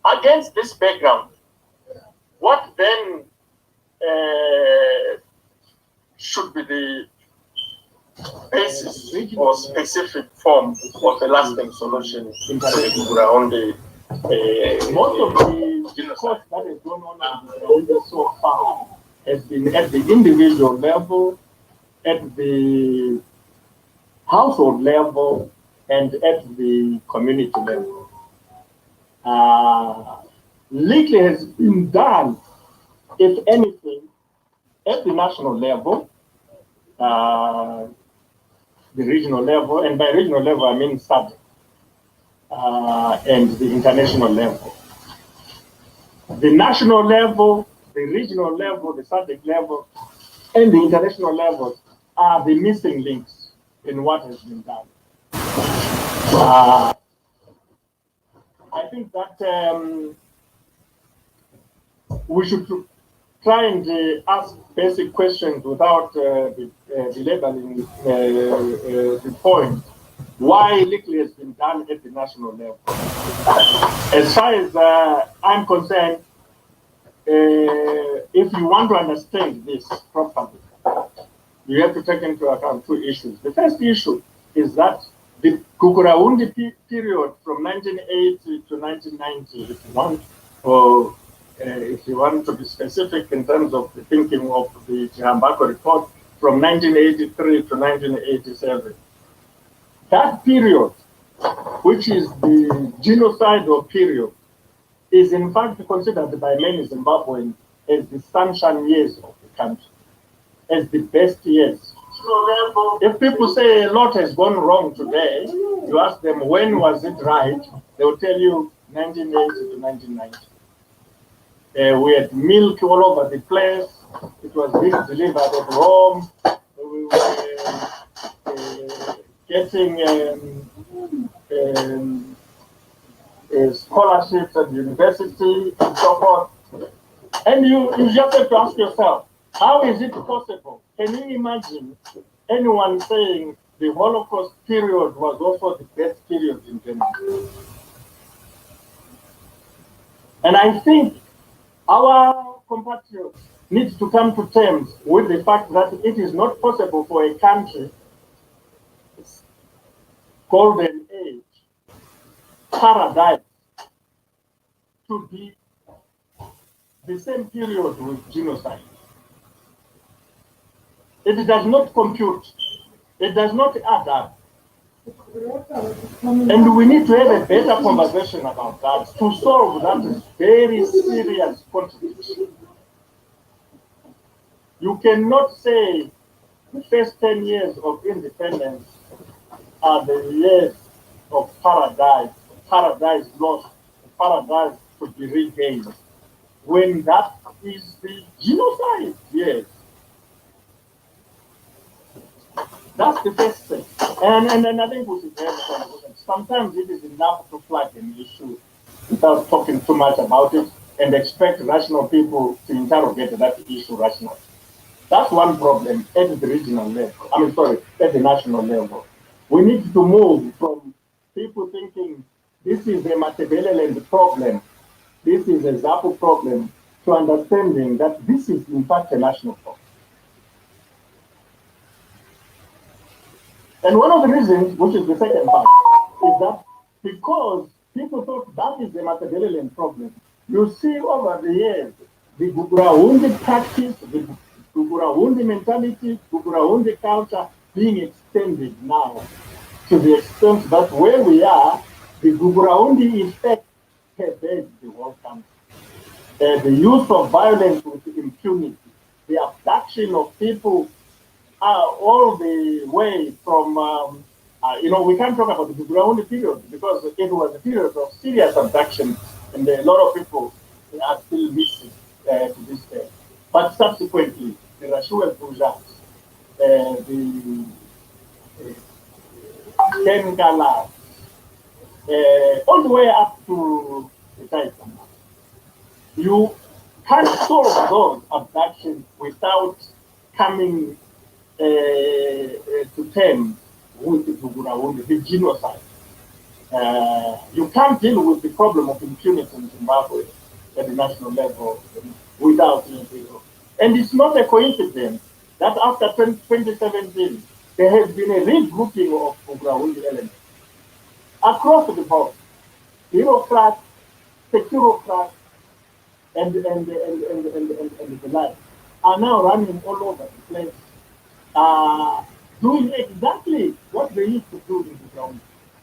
Against this background, what then should be the basis or specific form of a lasting solution in the most of the discourse that has gone on in the so far has been at the individual level, at the household level, and at the community level. Little has been done, if anything, at the national level, the regional level, and by regional level I mean SADC, and the international level. The national level, the regional level, the SADC level, and the international level are the missing links in what has been done. I think that we should try and ask basic questions without belaboring the point. Why little has been done at the national level? As far as I'm concerned, if you want to understand this properly, you have to take into account two issues. The first issue is that the Kukurahundi period from 1980 to 1990, if you want to be specific in terms of the thinking of the Chihambako report, from 1983 to 1987. That period, which is the genocidal period, is in fact considered by many Zimbabweans as the sunshine years of the country, as the best years. If people say a lot has gone wrong today, you ask them when was it right, they will tell you 1980 to 1990. We had milk all over the place. It was being delivered at home. We were getting scholarships at the university and so forth. And you just have to ask yourself, how is it possible? Can you imagine anyone saying the Holocaust period was also the best period in Germany? And I think our compatriots need to come to terms with the fact that it is not possible for a country, golden age, paradise, to be the same period with genocide. It does not compute. It does not add up. And we need to have a better conversation about that to solve that very serious contradiction. You cannot say the first 10 years of independence are the years of paradise lost, paradise to be regained, when that is the genocide years. That's the first thing. And I think we should have a conversation. Sometimes it is enough to flag an issue without talking too much about it and expect rational people to interrogate that issue rationally. That's one problem at the regional level. At the national level. We need to move from people thinking this is a Matabeleland problem, this is a Zapu problem, to understanding that this is in fact a national problem. And one of the reasons, which is the second part, is that because people thought that is the Matabeleland problem, you see over the years, the Gugurahundi practice, the Gugurahundi mentality, Gugurahundi culture being extended now to the extent that where we are, the Gugurahundi effect pervades the whole country. The use of violence with impunity, the abduction of people all the way from, we can't talk about the Gugurahundi period because it was a period of serious abduction and a lot of people are still missing to this day. But subsequently, the Rashua Pujat, the Kenkala, all the way up to the Titan. You can't solve those abductions without coming to terms with the Gugurahundi, the genocide. You can't deal with the problem of impunity in Zimbabwe at the national level without NGO. And it's not a coincidence that after 2017, there has been a regrouping of Ugraundi elements across the board. Bureaucrats, securocrats, and the like are now running all over the place, doing exactly what they used to do in the ground.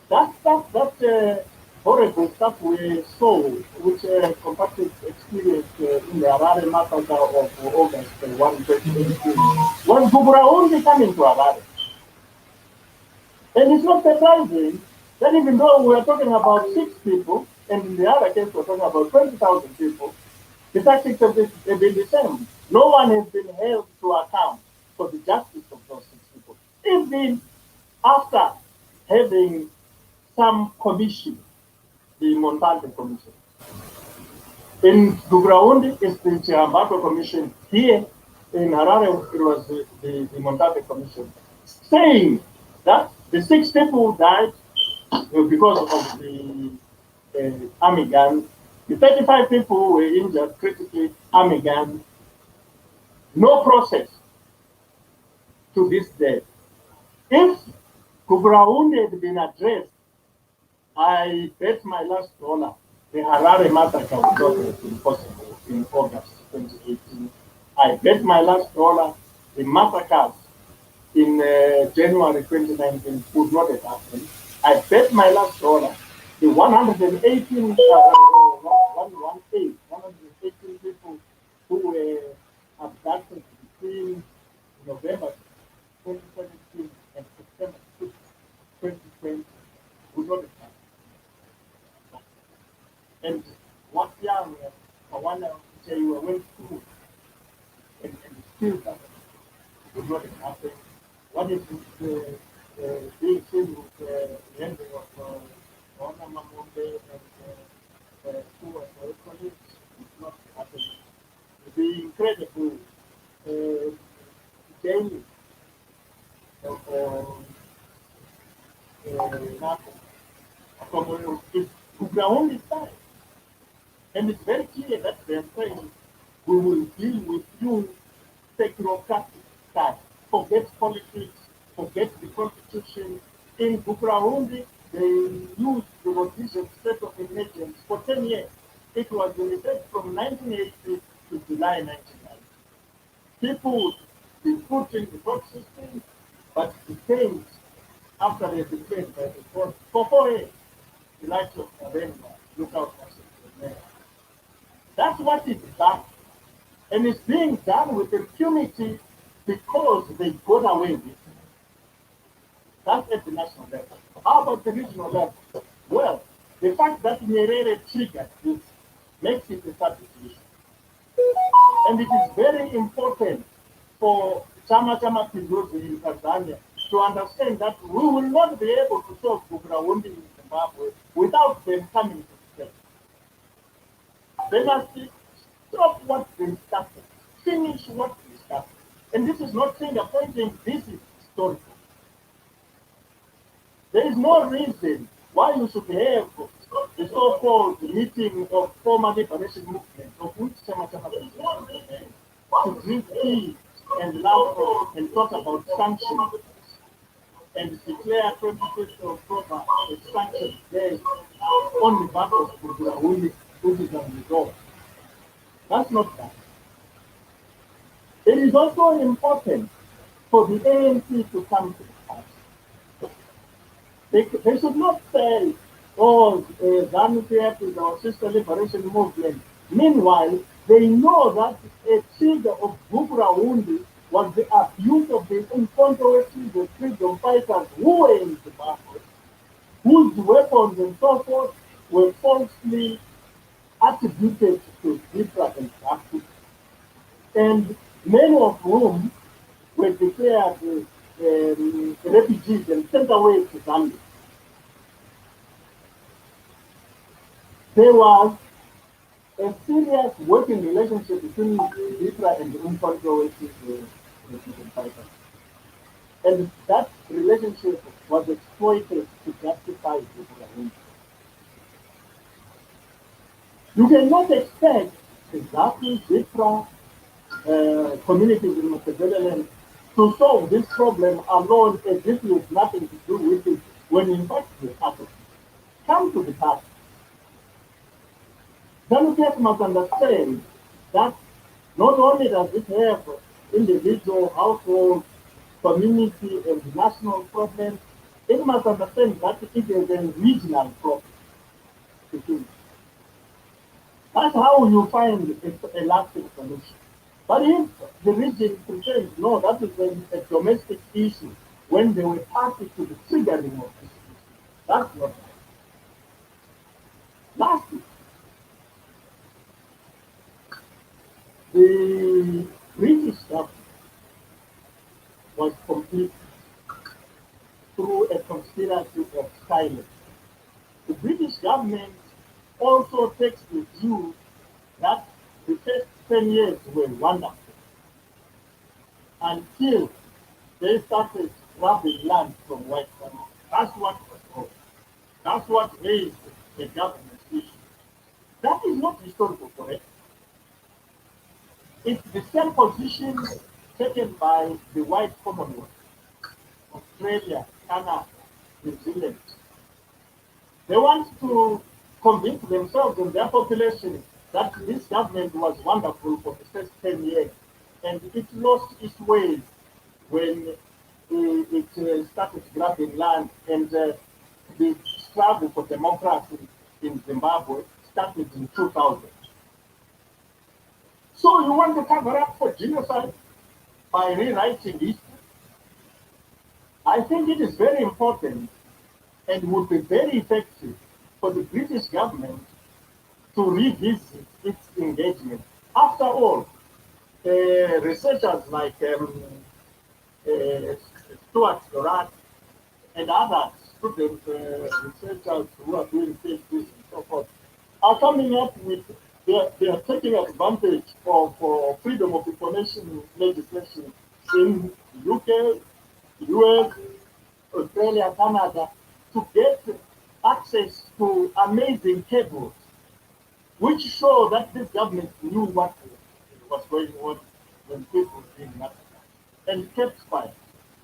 That stuff, that horrible stuff we saw, which compatriot experienced in the Harare massacre of August 1, 2018, was Gubra only coming to Harare. And it's not surprising that even though we are talking about 6 people, and in the other case we're talking about 20,000 people, the tactics have been the same. No one has been held to account for the justice of those 6 people. Even after having some commission, the Montante Commission. In Dubraundi, it's the Chirambato Commission. Here in Harare, it was the Montante Commission, saying that the 6 people who died because of the army guns, the 35 people who were injured critically, army guns, no process to this day. If Kubrauni had been addressed, I bet my last dollar the Harare massacre would not have been possible in August 2018. I bet my last dollar the massacres in January 2019 would not have happened. I bet my last dollar the 118 people who were abducted between November 2017 and September 2020 would not have happened. And what young Kawana you went through and still that would not have happened. What is being seen with the ending of Rona Mamunde and two of her colleagues is not happening. The incredible daily of is Ugraondi side. And it's very clear that they're saying we will deal with you technocratic side. Forget politics, forget the constitution. In Bukrahundi, they used the Rhodesian state of emergency for 10 years. It was in effect from 1980 to July 1990. People would be put in the court system, but detained after they declared by the court for 4 years. The likes of November, look out for it. That's what is done. And it's being done with impunity because they got away with it. That's at the national level. How about the regional level? Well, the fact that Nyerere triggered this makes it a substitution. And it is very important for Chama Pinduzi in Tanzania to understand that we will not be able to solve Bukrahundi in Zimbabwe without them coming to the state. They must stop what they started, finish what they started. And this is not finger pointing, this is historical. There is no reason why you should have the so-called meeting of former liberation movements, of which Chama to drink tea and laugh and talk about sanctions and declare 25th of October a sanctions day on the back of Bukrahundi, which is unresolved. That's not that. It is also important for the ANC to come to the party. They should not say, oh, ZANU-PF is our sister liberation movement. Meanwhile, they know that a trigger of Bukrahundi was the abuse of the incontrovertly the freedom fighters who were in Zimbabwe, whose weapons and so forth were falsely attributed to Zipra and Zaki, and many of whom were declared refugees and sent away to Zambia. There was a serious working relationship between Zipra and the uncontroversial freedom fighters. And that relationship was exploited to justify the. You cannot expect exactly different communities in Macedonia to solve this problem alone as if it has nothing to do with it, when in fact they have to come to the task. Democrats must understand that not only does it have individual, household, community, and national problems, it must understand that it is a regional problem. That's how you find a lasting solution. But if the region pretends, no, that is a domestic issue, when they were party to the triggering of this issue, that's not right. Lastly, the British government was complete through a conspiracy of silence. The British government also takes the view that the first 10 years were wonderful until they started grabbing land from white farmers. That's what was wrong. That's what raised the government issue. That is not historical correct. It's the same position taken by the white Commonwealth, Australia, Canada, New Zealand. They want to convince themselves and their population that this government was wonderful for the first 10 years, and it lost its way when it started grabbing land, and the struggle for democracy in Zimbabwe started in 2000. So you want to cover up for genocide by rewriting history? I think it is very important and would be very effective for the British government to revisit its engagement. After all, researchers like uh, Stuart Dorat and other student researchers who are doing PhDs and so forth are coming up with, they are taking advantage of freedom of information legislation in UK, US, Australia, Canada, to get access to amazing cables, which show that this government knew what was going on when people were being massacred, and kept quiet,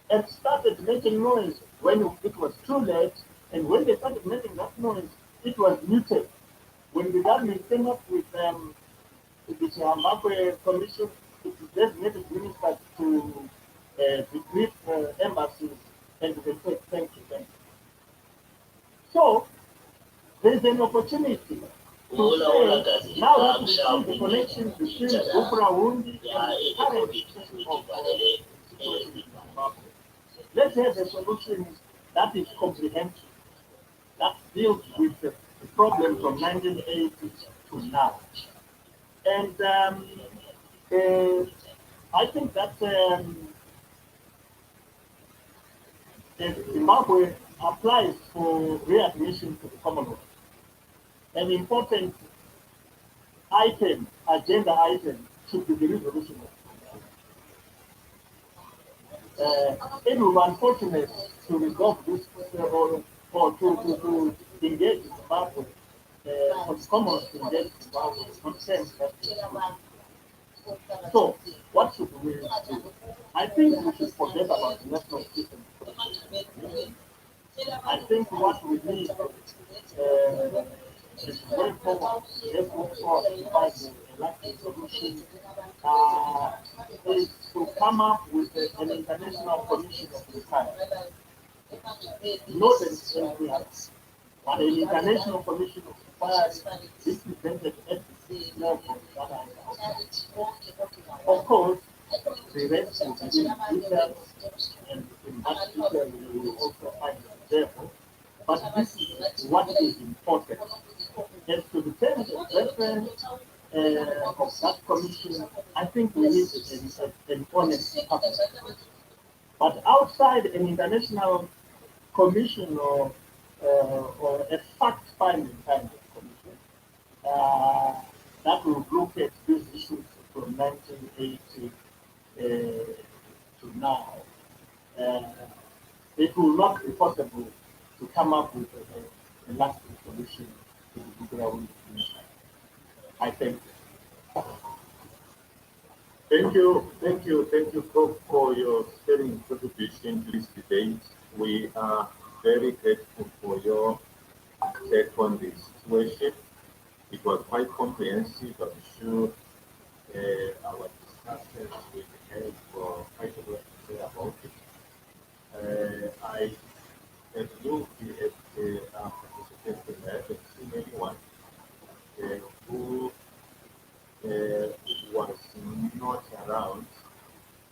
and started making noise when it was too late, and when they started making that noise, it was muted. When the government came up with the Zimbabwe Commission, it designated ministers to the Greek embassies, and they said, thank you, thank you. So there's an opportunity to say, now that we see the connection between Gupra Wundi and the current situation of situation in Zimbabwe, let's have a solution that is comprehensive, that deals with the problem from 1980 to now. And I think that Zimbabwe applies for readmission to the Commonwealth. An important item, agenda item, should be the resolution of it will be unfortunate to resolve this or to engage Zimbabwe, for the Commonwealth to engage Zimbabwe concerns that. So, what should we do? I think we should forget about the national system. I think what we need is going forward, let's move forward to find a lasting solution, uh, is to come up with an international commission of the kind. Not an NPR, but an international commission of inquiry represented at the level that I have. Of course, the rest will be in details, and in that detail we will also find the devil. But this is what is important. As to the terms of reference of that commission, I think we need an honest partner. But outside an international commission or a fact-finding kind of commission that will look at these issues from 1980 to now, it will not be possible to come up with a lasting solution to the Gugura inside. I think. Thank you, Prof, for your sharing contribution to this debate. We are very grateful for your take on this situation. It was quite comprehensive. I'm sure our discussions will have quite a lot to say about it. I have looked at our participants and I haven't seen anyone who was not around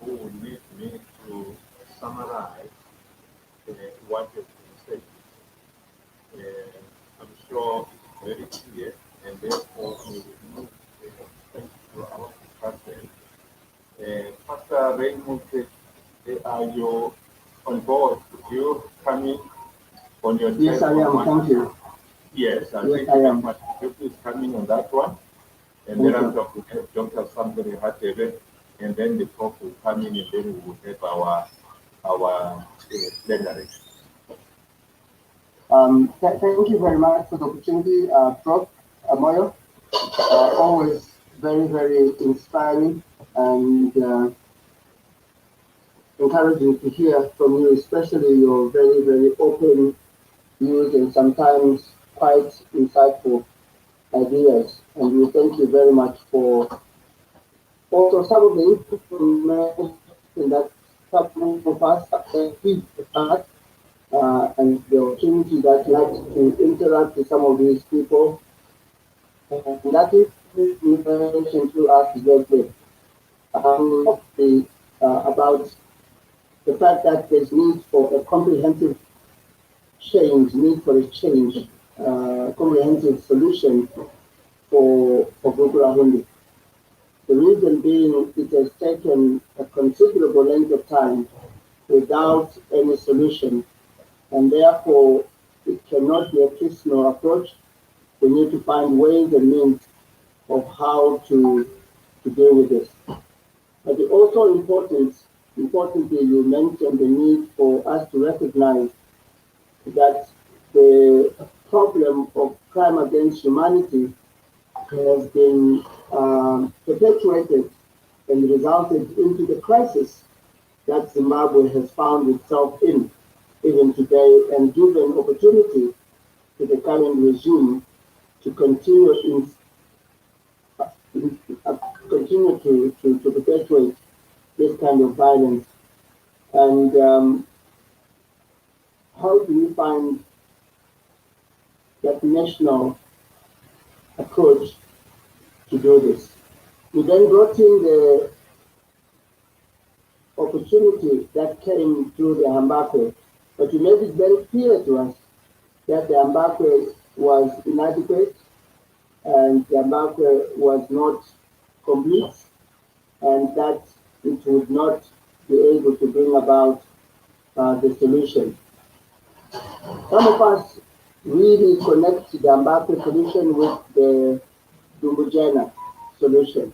who would need me to summarize what has been said. I'm sure it's very clear, and therefore we will move to our discussion. Pastor Raymond, are you on board? You coming on your Yes, I am. Thank you. Yes, I think I am. is coming on that one. And then after we have Dr. Somebody Hatebe, and then the Prof will come in, and then we will have our plenary. Thank you very much for the opportunity, Prof. Moyo. Always very, very inspiring and encouraging to hear from you, especially your very, very open views and sometimes quite insightful ideas. And we thank you very much for also some of the information that some of us have and the opportunity that you had to interact with some of these people. And that information to us is very good. About the fact that there's need for a comprehensive change, comprehensive solution for Gugura. The reason being it has taken a considerable length of time without any solution, and therefore it cannot be a piecemeal approach. We need to find ways and means of how to deal with this. But it's also importantly, you mentioned the need for us to recognize that the problem of crime against humanity has been perpetuated and resulted into the crisis that Zimbabwe has found itself in even today, and given opportunity to the current regime to continue to perpetuate this kind of violence. And how do we find that national approach to do this? We then brought in the opportunity that came through the Hambakwe, but we made it very clear to us that the Hambakwe was inadequate and the Hambakwe was not complete, and that it would not be able to bring about the solution. Some of us really connect the Hambakwe solution with the Dumbujena solution,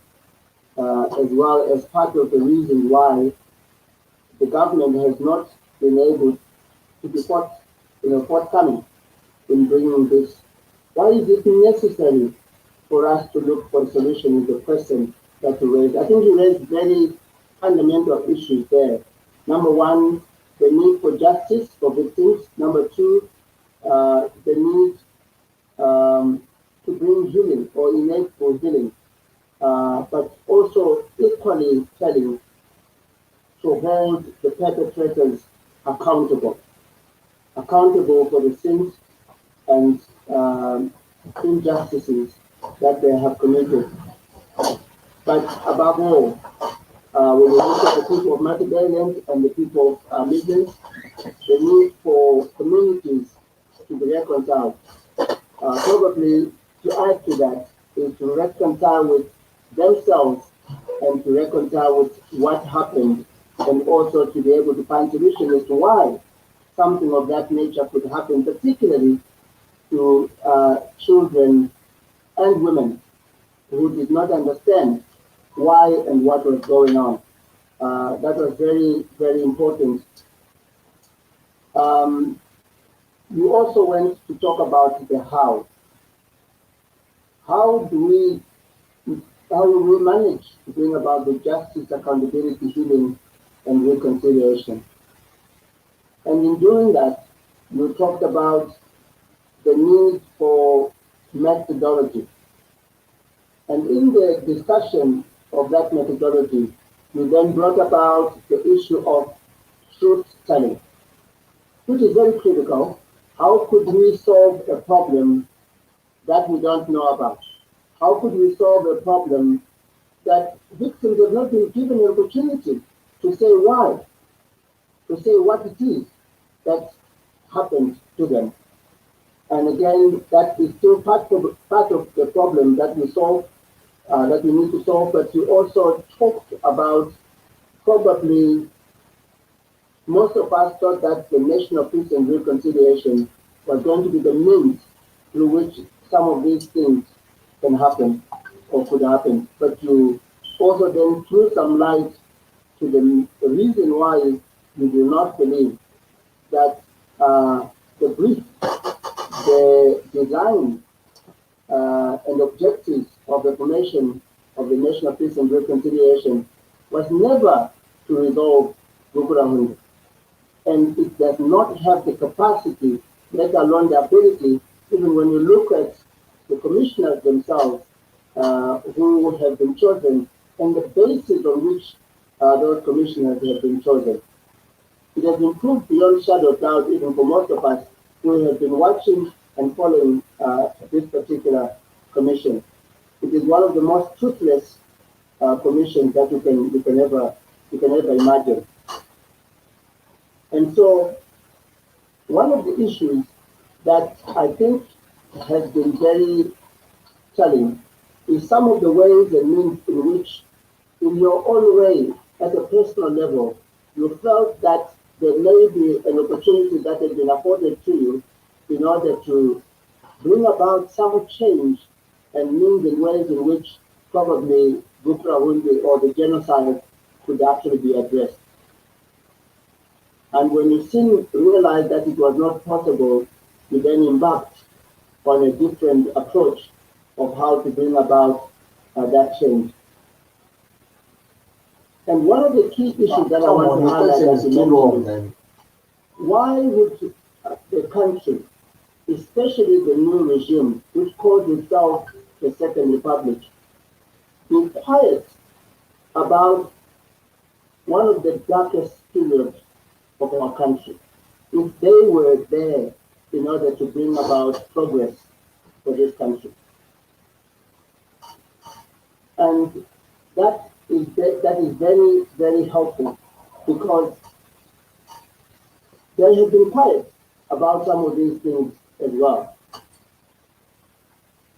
as well as part of the reason why the government has not been able to be forthcoming in bringing this. Why is it necessary for us to look for a solution in the question that you raised? I think you raised very fundamental issues there. Number one, the need for justice for victims. Number two, the need to bring healing or innate for healing, but also equally telling to hold the perpetrators accountable for the sins and injustices that they have committed. But above all, when we look at the people of Matabeleland and the people of Midlands, the need for communities to be reconciled. Probably to add to that is to reconcile with themselves and to reconcile with what happened, and also to be able to find solutions as to why something of that nature could happen, particularly to children and women who did not understand why and what was going on. That was very, very important You also went to talk about the how. How do we how will we manage to bring about the justice, accountability, healing, and reconciliation? And in doing that, you talked about the need for methodology. And in the discussion of that methodology, you then brought about the issue of truth telling, which is very critical. How could we solve a problem that we don't know about? How could we solve a problem that victims have not been given an opportunity to say why, to say what it is that happened to them? And again, that is still part of the problem that we solve, that we need to solve. But you also talked about, probably most of us thought that the National Peace and Reconciliation was going to be the means through which some of these things can happen or could happen. But you also then threw some light to the reason why you do not believe that the brief, the design and objectives of the formation of the National Peace and Reconciliation was never to resolve Gukurahundi. And it does not have the capacity, let alone the ability, even when you look at the commissioners themselves who have been chosen and the basis on which those commissioners have been chosen. It has been proved beyond shadow of doubt, even for most of us who have been watching and following this particular commission. It is one of the most toothless commissions that you can ever imagine. And so, one of the issues that I think has been very telling is some of the ways and means in which, in your own way, at a personal level, you felt that there may be an opportunity that had been afforded to you in order to bring about some change and means and ways in which probably Gukurahundi or the genocide could actually be addressed. And when you realized that it was not possible, you then embarked on a different approach of how to bring about that change. And one of the key issues that I want to highlight, as you mentioned, is why would the country, especially the new regime, which calls itself the Second Republic, be quiet about one of the darkest periods of our country, if they were there in order to bring about progress for this country? And that is very, very helpful, because they have been quiet about some of these things as well.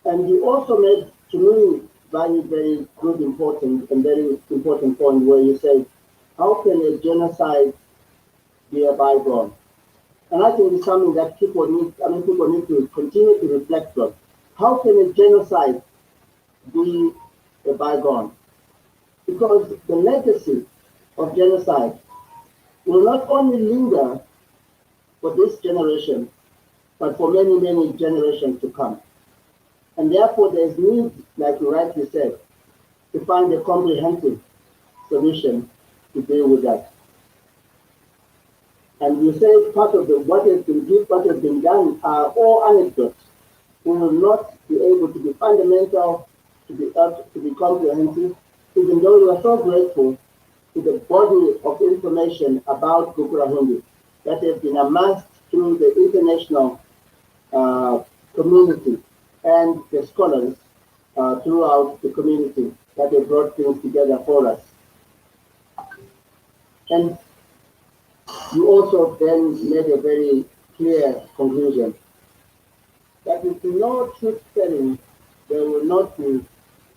And you also made, to me, very good, important point where you say, how can a genocide be a bygone? And I think it's something that people need to continue to reflect on. How can a genocide be a bygone? Because the legacy of genocide will not only linger for this generation, but for many, many generations to come. And therefore, there's need, like you rightly said, to find a comprehensive solution to deal with that. And you say part of what has been done are all anecdotes. We will not be able to be fundamental, to be comprehensive, even though we are so grateful to the body of information about Gukurahundi that has been amassed through the international community and the scholars throughout the community that have brought things together for us. And you also then made a very clear conclusion that with no truth telling, there will not be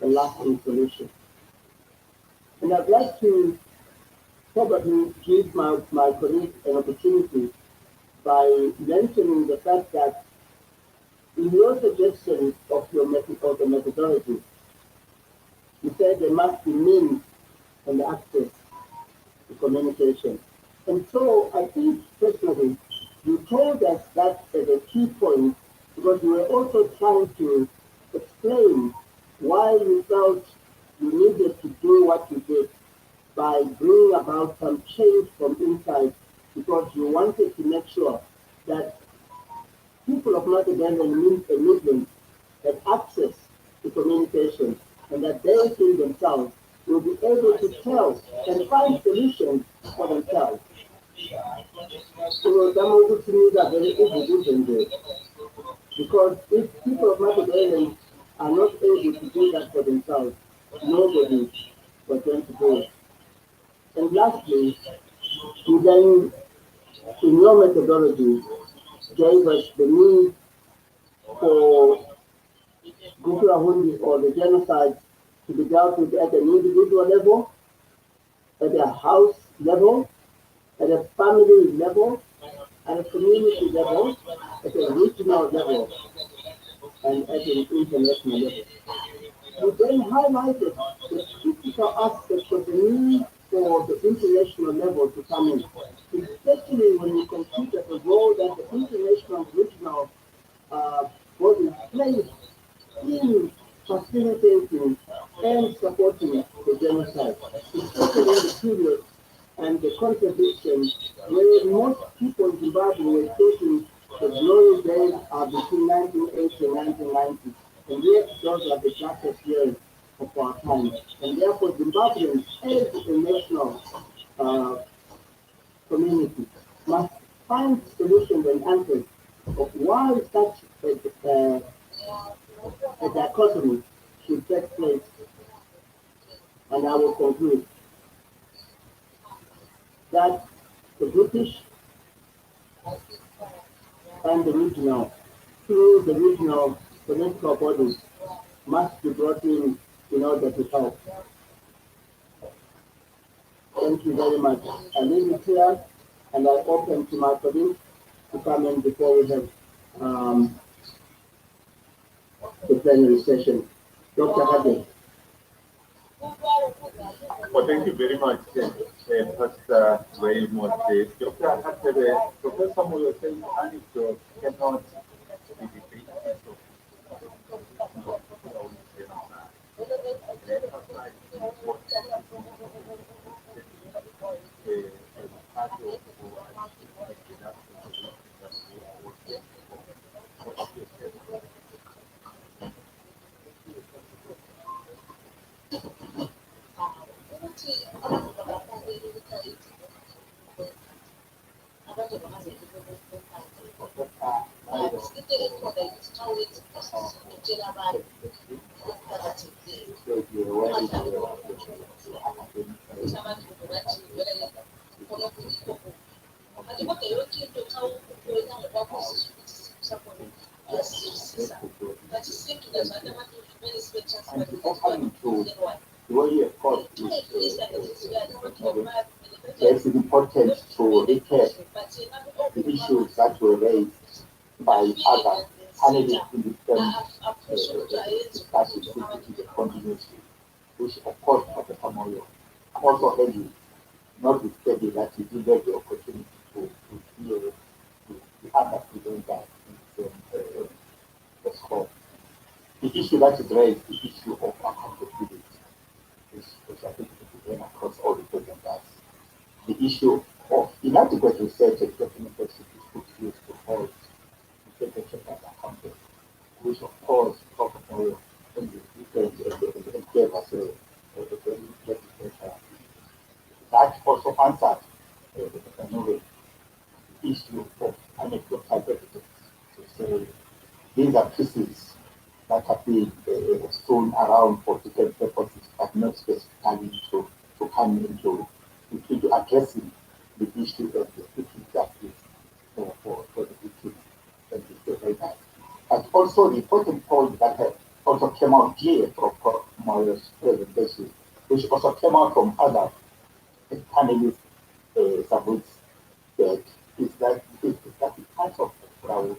a lasting solution. And I'd like to probably give my colleague an opportunity by mentioning the fact that in your suggestion of the methodology, you said there must be means and access to communication. And so I think personally You told us that as a key point because you were also trying to explain why you felt you needed to do what you did by bringing about some change from inside because you wanted to make sure that people of Macedonia and Muslims have access to communication and that they too themselves will be able to tell and find solutions for themselves. So some of the things are very easy because if people of Macedonia are not able to do that for themselves, nobody was going to do it. And lastly, you then, in your methodology, gave us the need for Gukurahundi or the genocide to be dealt with at an individual level, at a house level, at a family level, at a community level, at a regional level, and at an international level. You then highlighted the critical aspect of the need for the international level to come in, especially when you consider the role that the international regional bodies play in facilitating and supporting the genocide, especially in the period and the contribution where most people in Zimbabwe were thinking the glory days are between 1980 and 1990, and yet those are the darkest years of our time. And therefore, Zimbabweans as a national community must find solutions and answers of why such a dichotomy should take place. And I will conclude that the British and the regional, through the regional political bodies, must be brought in order to help. Thank you very much. I leave it here and I open to my colleagues to come in before we have the plenary session. Dr. Hadi. Well, thank you very much, Pastor Raymond. Dr. Hatere, Professor Moyo says anecdote cannot be debated. It's important to recap the issues that were raised by other panelists in the discussion to the continuity, which of course Professor Moyo also had you, notwithstanding that you did have the opportunity to hear the other presenters in the scope. The issue that is raised, the issue of accountability, which I think is across all the presenters. The issue of inadequate research and documentation is put use to hold the checkers accountable, which of course Professor Moyo and gave us a very clear. That also answered the issue of anecdotal evidence to say these are pieces that have been thrown around for different purposes, but not specifically to come into addressing the issue of the victim justice for the victim and the survivors. But also the important point that also came out here from Moyo's presentation, which also came out from other panelists subjects, that is that the part of the crowd,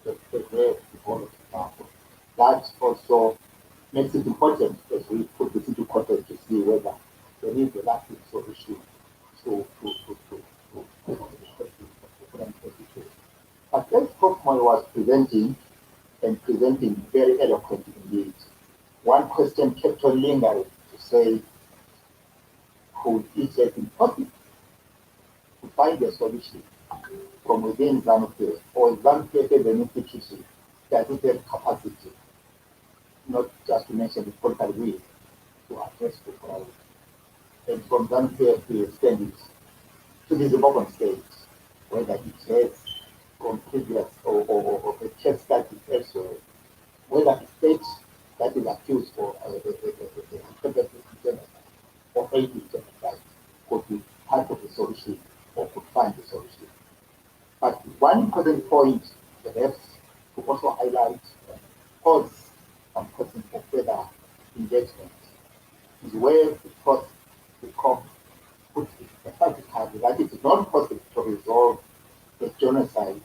the way the whole example. That also makes it important as we put this into context to see whether there is a lasting solution to But as Prof. Moyo was presenting, and presenting very eloquently indeed, one question kept on lingering to say, could it have been possible to find a solution from within ZANU-PF, or ZANU-PF as an institution that it has capacity, not just to mention the political will, to address the problem, and from ZANU-PF to extend it to the Zimbabwean state, whether it has from previous or a case study elsewhere, whether a state that is accused for genocide or aiding genocide could be part of the solution or could find the solution. But one important point perhaps to also highlight and cause some question for further engagement is where the court becomes put it emphatically that it is not possible to resolve the genocide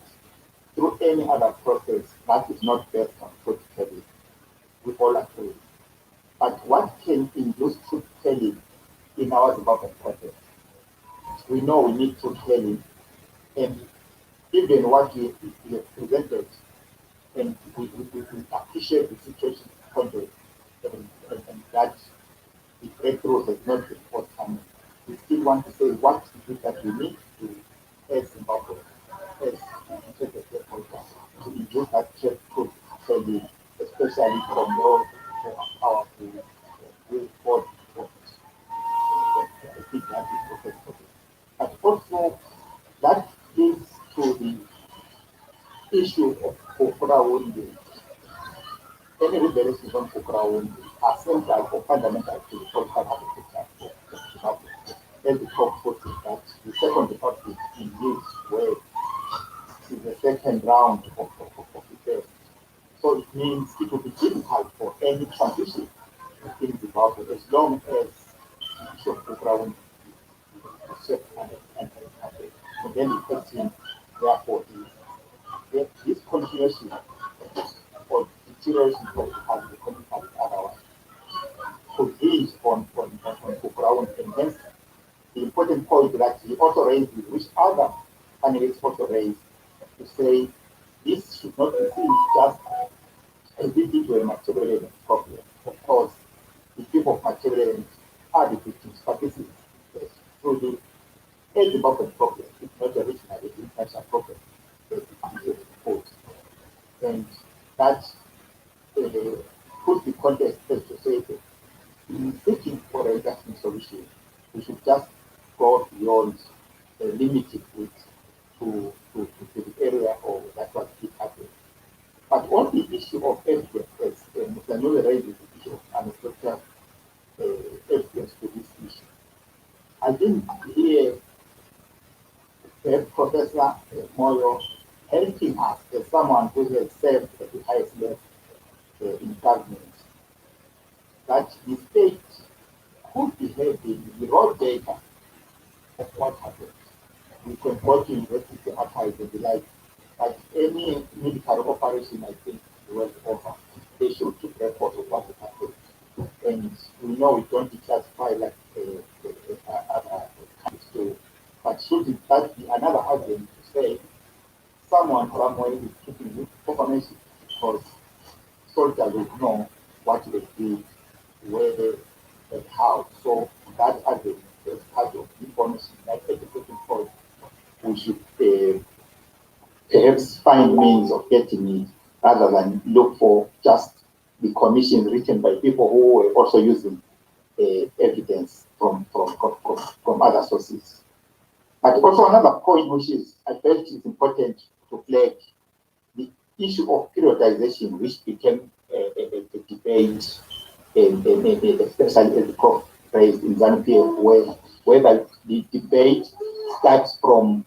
through any other process that is not based on truth telling. We all agree. But what can induce truth telling in our Zimbabwean process? We know we need truth telling, and even what you have presented, and we appreciate the situation context, and that the breakthrough has not been forthcoming. We still want to say what is it that we need to as Zimbabwe, as to induce that truth telling, especially from those who are powerful, will forward focus. I think that is profitable. But also, that leads to the issue of Kokrawundi. Any rebellions on Kokrawundi are central or fundamental to the political architecture of Zimbabwe. Then the top put is that the second republic in this way is the second round of the first. So it means it will be difficult for any transition in Zimbabwe as long as the issue of Kokrawundi is set and then the question, therefore, is that this continuation or deterioration of the party otherwise could hinge on Kokrawundi, and hence the important point that he also raised, which other panelists also raised, to say this should not be seen just as leading to a material problem. Of course, the people of material are the victims, but this is through the Zimbabwean problem. It's not a regional, it's an international problem that is exposed. And that puts the context as to say that in seeking for a lasting solution, we should just go beyond limited it to the area of that was it happened. But on the issue of evidence, as Mr. Nule raises the issue of unexpected evidence to this issue, I didn't hear Professor Moyo helping us as someone who has served at the highest level in government, that the state could be having the raw data of what happened. We can go to university archives and the like, but any military operation, I think, was over. They should keep records of what happened. And we know we don't classify like other countries do. But should that be another argument to say someone somewhere is keeping this information because soldiers would know what they did, where they and how. So that argument is part of the information that at the second point we should perhaps find means of getting it rather than look for just the commission written by people who were also using evidence from other sources. But also another point which is I felt is important to flag the issue of periodization, which became a debate, especially as the Prof raised in ZANU-PF, whether the debate starts from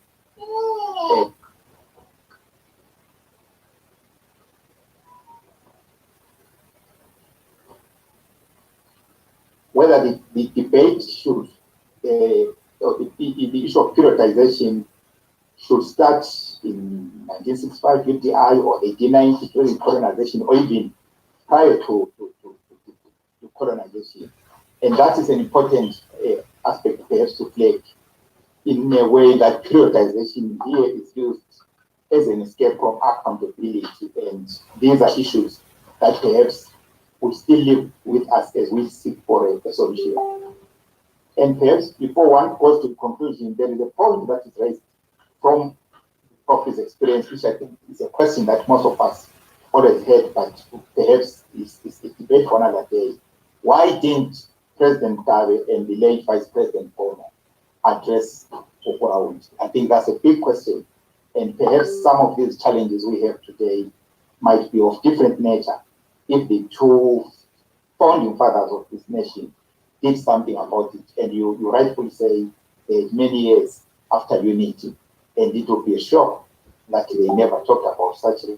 whether the debate should, the issue of periodization should start in 1965 UDI or 1890 during colonization, or even prior to colonization. And that is an important aspect perhaps to flag in a way that periodization here is used as an escape from accountability, and these are issues that perhaps will still live with us as we seek for a solution. And perhaps before one goes to the conclusion, there is a point that is raised from Prof's experience, which I think is a question that most of us always had, but perhaps is debate for another day. Why didn't President Gabe and the late Vice President Bono address Okuraund? I think that's a big question. And perhaps some of these challenges we have today might be of different nature if the two founding fathers of this nation did something about it. And you rightfully say many years after unity, and it would be a shock that they never talked about such a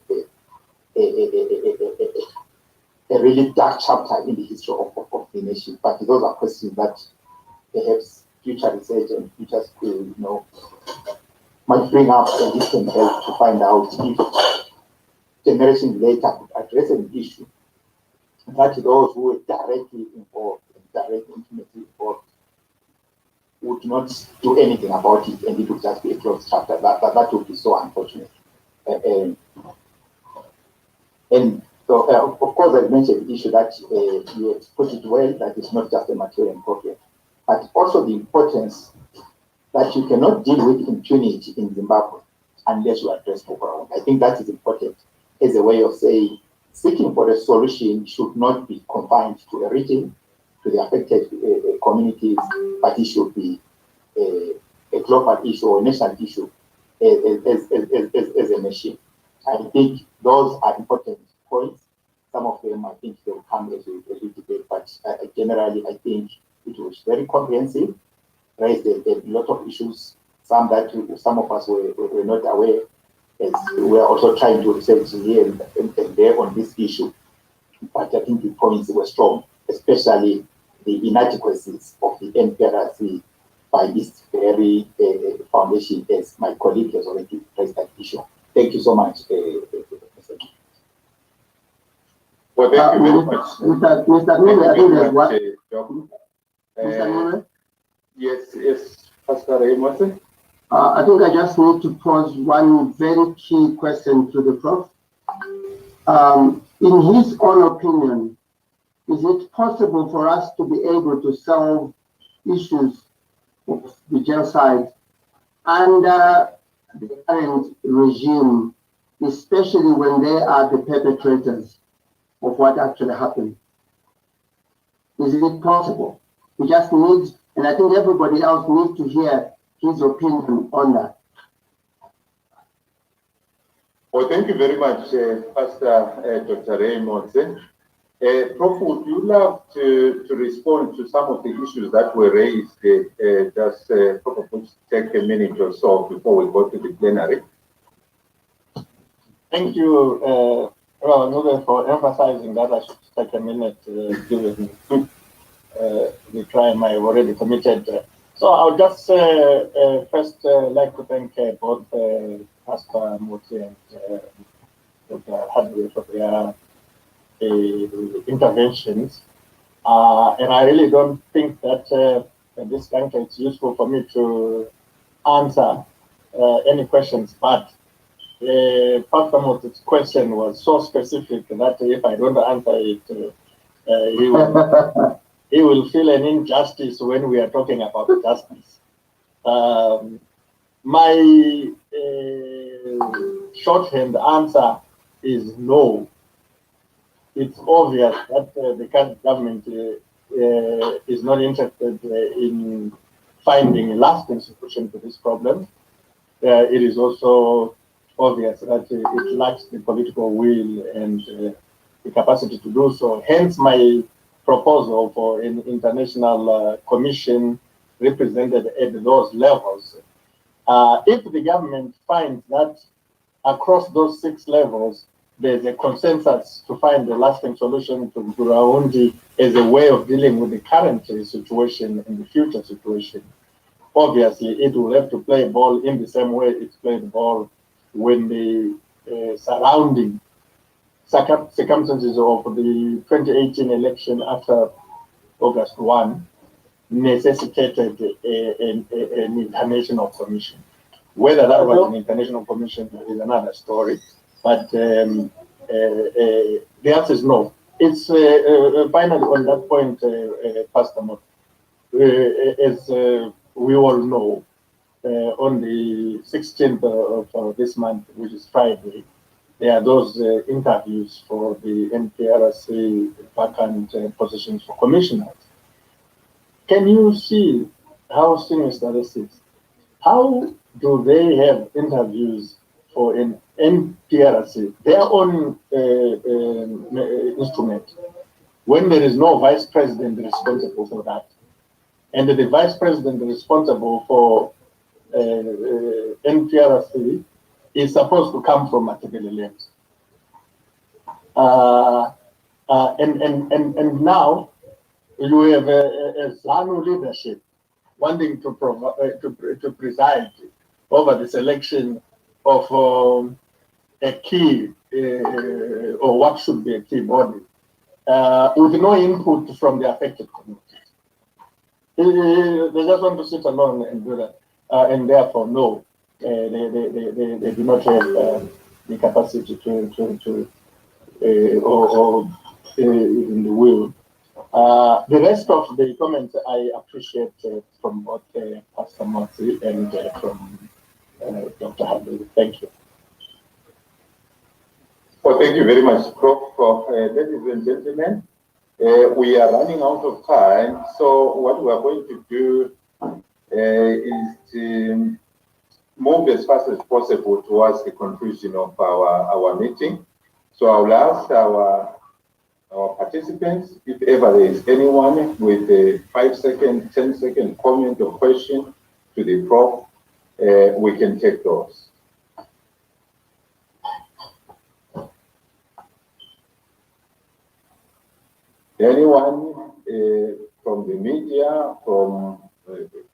really dark chapter in the history of the nation. But those are questions that perhaps future research and future school, might bring up, and this can help to find out if generations later could address an issue that those who were directly involved and directly intimately involved would not do anything about it, and it would just be a closed chapter. That would be so unfortunate. And so, of course, I've mentioned the issue that you put it well, that it's not just a material problem, but also the importance that you cannot deal with impunity in Zimbabwe unless you address Boko Haram. I think that is important as a way of saying seeking for a solution should not be confined to a region, to the affected communities, but it should be a global issue or national issue as a nation. I think those are important points. Some of them, I think, they will come as we debate, but generally, I think it was very comprehensive, raised a lot of issues, some that some of us were not aware, as we are also trying to research here and there on this issue. But I think the points were strong, especially the inadequacies of the NPRC by this very foundation, as my colleague has already raised that issue. Thank you so much. Well, thank you very much. Mr. Mule, I think there's one. Mr. Mule? Yes, Pastor Raymond. I think I just need to pose one very key question to the Prof. In his own opinion, is it possible for us to be able to solve issues of the genocide under the current regime, especially when they are the perpetrators of what actually happened? Is it possible? We just need, and I think everybody else needs to hear his opinion on that. Well, thank you very much, Pastor Dr. Raymond. Prof, would you love to respond to some of the issues that were raised? Just probably take a minute or so before we go to the plenary. Thank you, Nube, for emphasizing that I should take a minute, given the crime I already committed. So I'll just first like to thank both Pastor Muti and Dr. Hadley for their interventions. And I really don't think that at this juncture it's useful for me to answer any questions, but Pastor Muti's question was so specific that if I don't answer it, he will feel an injustice when we are talking about justice. My shorthand answer is no. It's obvious that the current government is not interested in finding a lasting solution to this problem. It is also obvious that it lacks the political will and the capacity to do so. Hence my proposal for an international commission represented at those levels. If the government finds that across those 6 levels, there's a consensus to find a lasting solution to Burundi as a way of dealing with the current situation and the future situation, obviously it will have to play ball in the same way it's played ball when the surrounding circumstances of the 2018 election after August 1 necessitated an international commission. Whether that was an international commission is another story, but the answer is no. It's finally on that point, Pastor Mott, as we all know, on the 16th of this month, which is Friday, there are those interviews for the NPRC vacant positions for commissioners. Can you see how serious that is? How do they have interviews for an NPRC, their own instrument, when there is no vice president responsible for that? And the vice president responsible for NPRC is supposed to come from Matabeleland. And now you have a ZANU leadership wanting to preside over the selection of a key or what should be a key body with no input from the affected communities. They just want to sit alone and do that, and therefore no, they do not have the capacity to or in the will. The rest of the comments I appreciate from both Pastor Motsi and from Dr. Hadley. Thank you. Well, thank you very much, Prof. Ladies and gentlemen, we are running out of time, so what we are going to do is to move as fast as possible towards the conclusion of our meeting. So I will ask our participants, if ever there is anyone with a 5-second, 10-second comment or question to the Prof, we can take those. Anyone from the media, from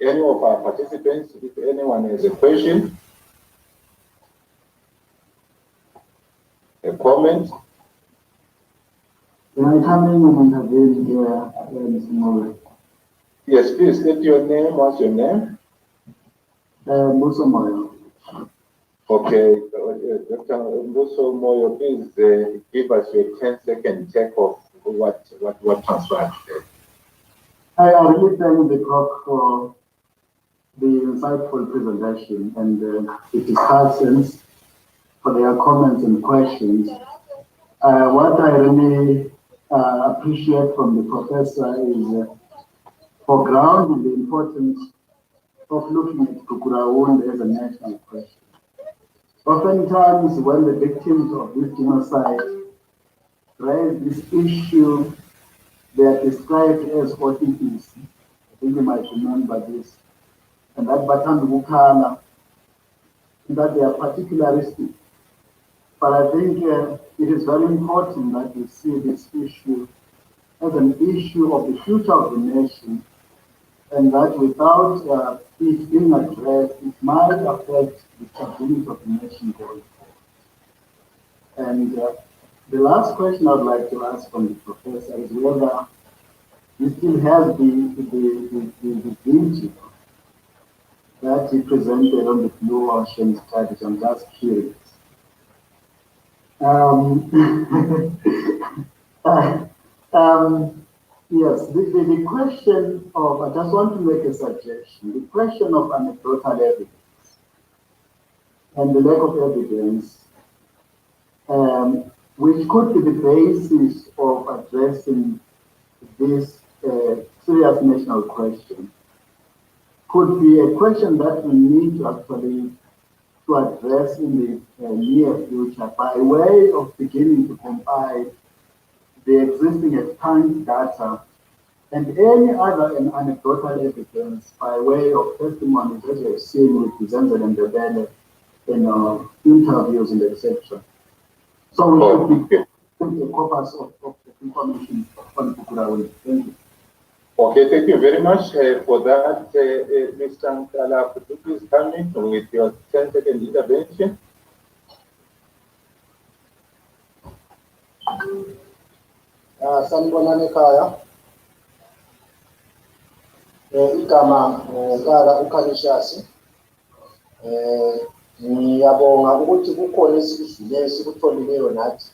any of our participants, if anyone has a question, a comment? Can I come in and intervene here, Mr. Moyo? Yes, please state your name. What's your name? Moyo. Okay, Dr. Moyo, please give us your 10-second take of what transpired today. I really thank the Prof for the insightful presentation and the discussants for their comments and questions. What I really appreciate from the professor is foregrounding the importance of looking at Kukuraund as a national question. Oftentimes, when the victims of this genocide raise this issue, they are described as OTPs. I think you might remember this. And that Batan Bukala, that they are particularistic. But I think it is very important that we see this issue as an issue of the future of the nation, and that without it being addressed, it might affect the stability of the nation going forward. And the last question I'd like to ask from the professor is whether he still has the duty that he presented on the Blue Ocean strategy. I'm just curious. Yes, the question of, I just want to make a suggestion, the question of anecdotal evidence and the lack of evidence, which could be the basis of addressing this serious national question, could be a question that we need to actually to address in the near future by way of beginning to compile the existing extant data and any other anecdotal evidence by way of testimonies that we have seen with presented and developed in interviews and etc. So we should be a corpus of information on Kukuraund. Thank you. Okay, thank you very much for that, Mr. Nkala. Could you please come in with your 10-second intervention? Sanibonani ekhaya. Igama Nkala uKhalishasi. Ngiyabonga ukuthi kukhona esikudluleyo esikutholile nathi.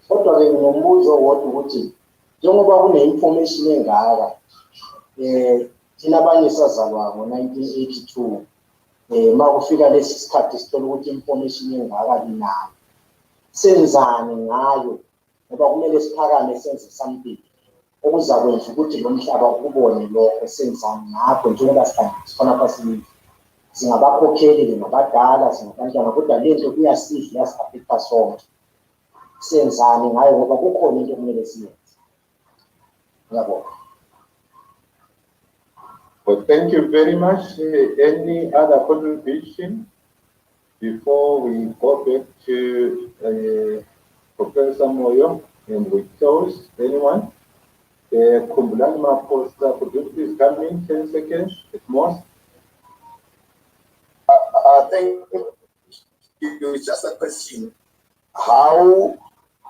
Kodwa-ke nginombuzo wodwa ukuthi njengoba kune-information engaka, thina abanye sazalwa ngo-1982, uma kufika lesi sikhathi sithola ukuthi information engaka linayo, senzani ngayo? Ngoba kumele siphakame senze something okuzakwenza ukuthi lo mhlaba ubone lokho senzani ngakho, njengoba sifana phasini singabakhokheli nabadala singabantwana, kodwa le nto kuyasidla yasi-afekta sonke. Senzani ngayo ngoba kukhona into okumele siyenze. Ngiyabonga. Well, thank you very much. Any other contribution before we go back to Professor Moyo and we close? Anyone? Kumbulani Maposta, could you please come in 10 seconds at most? Thank you. It's just a question.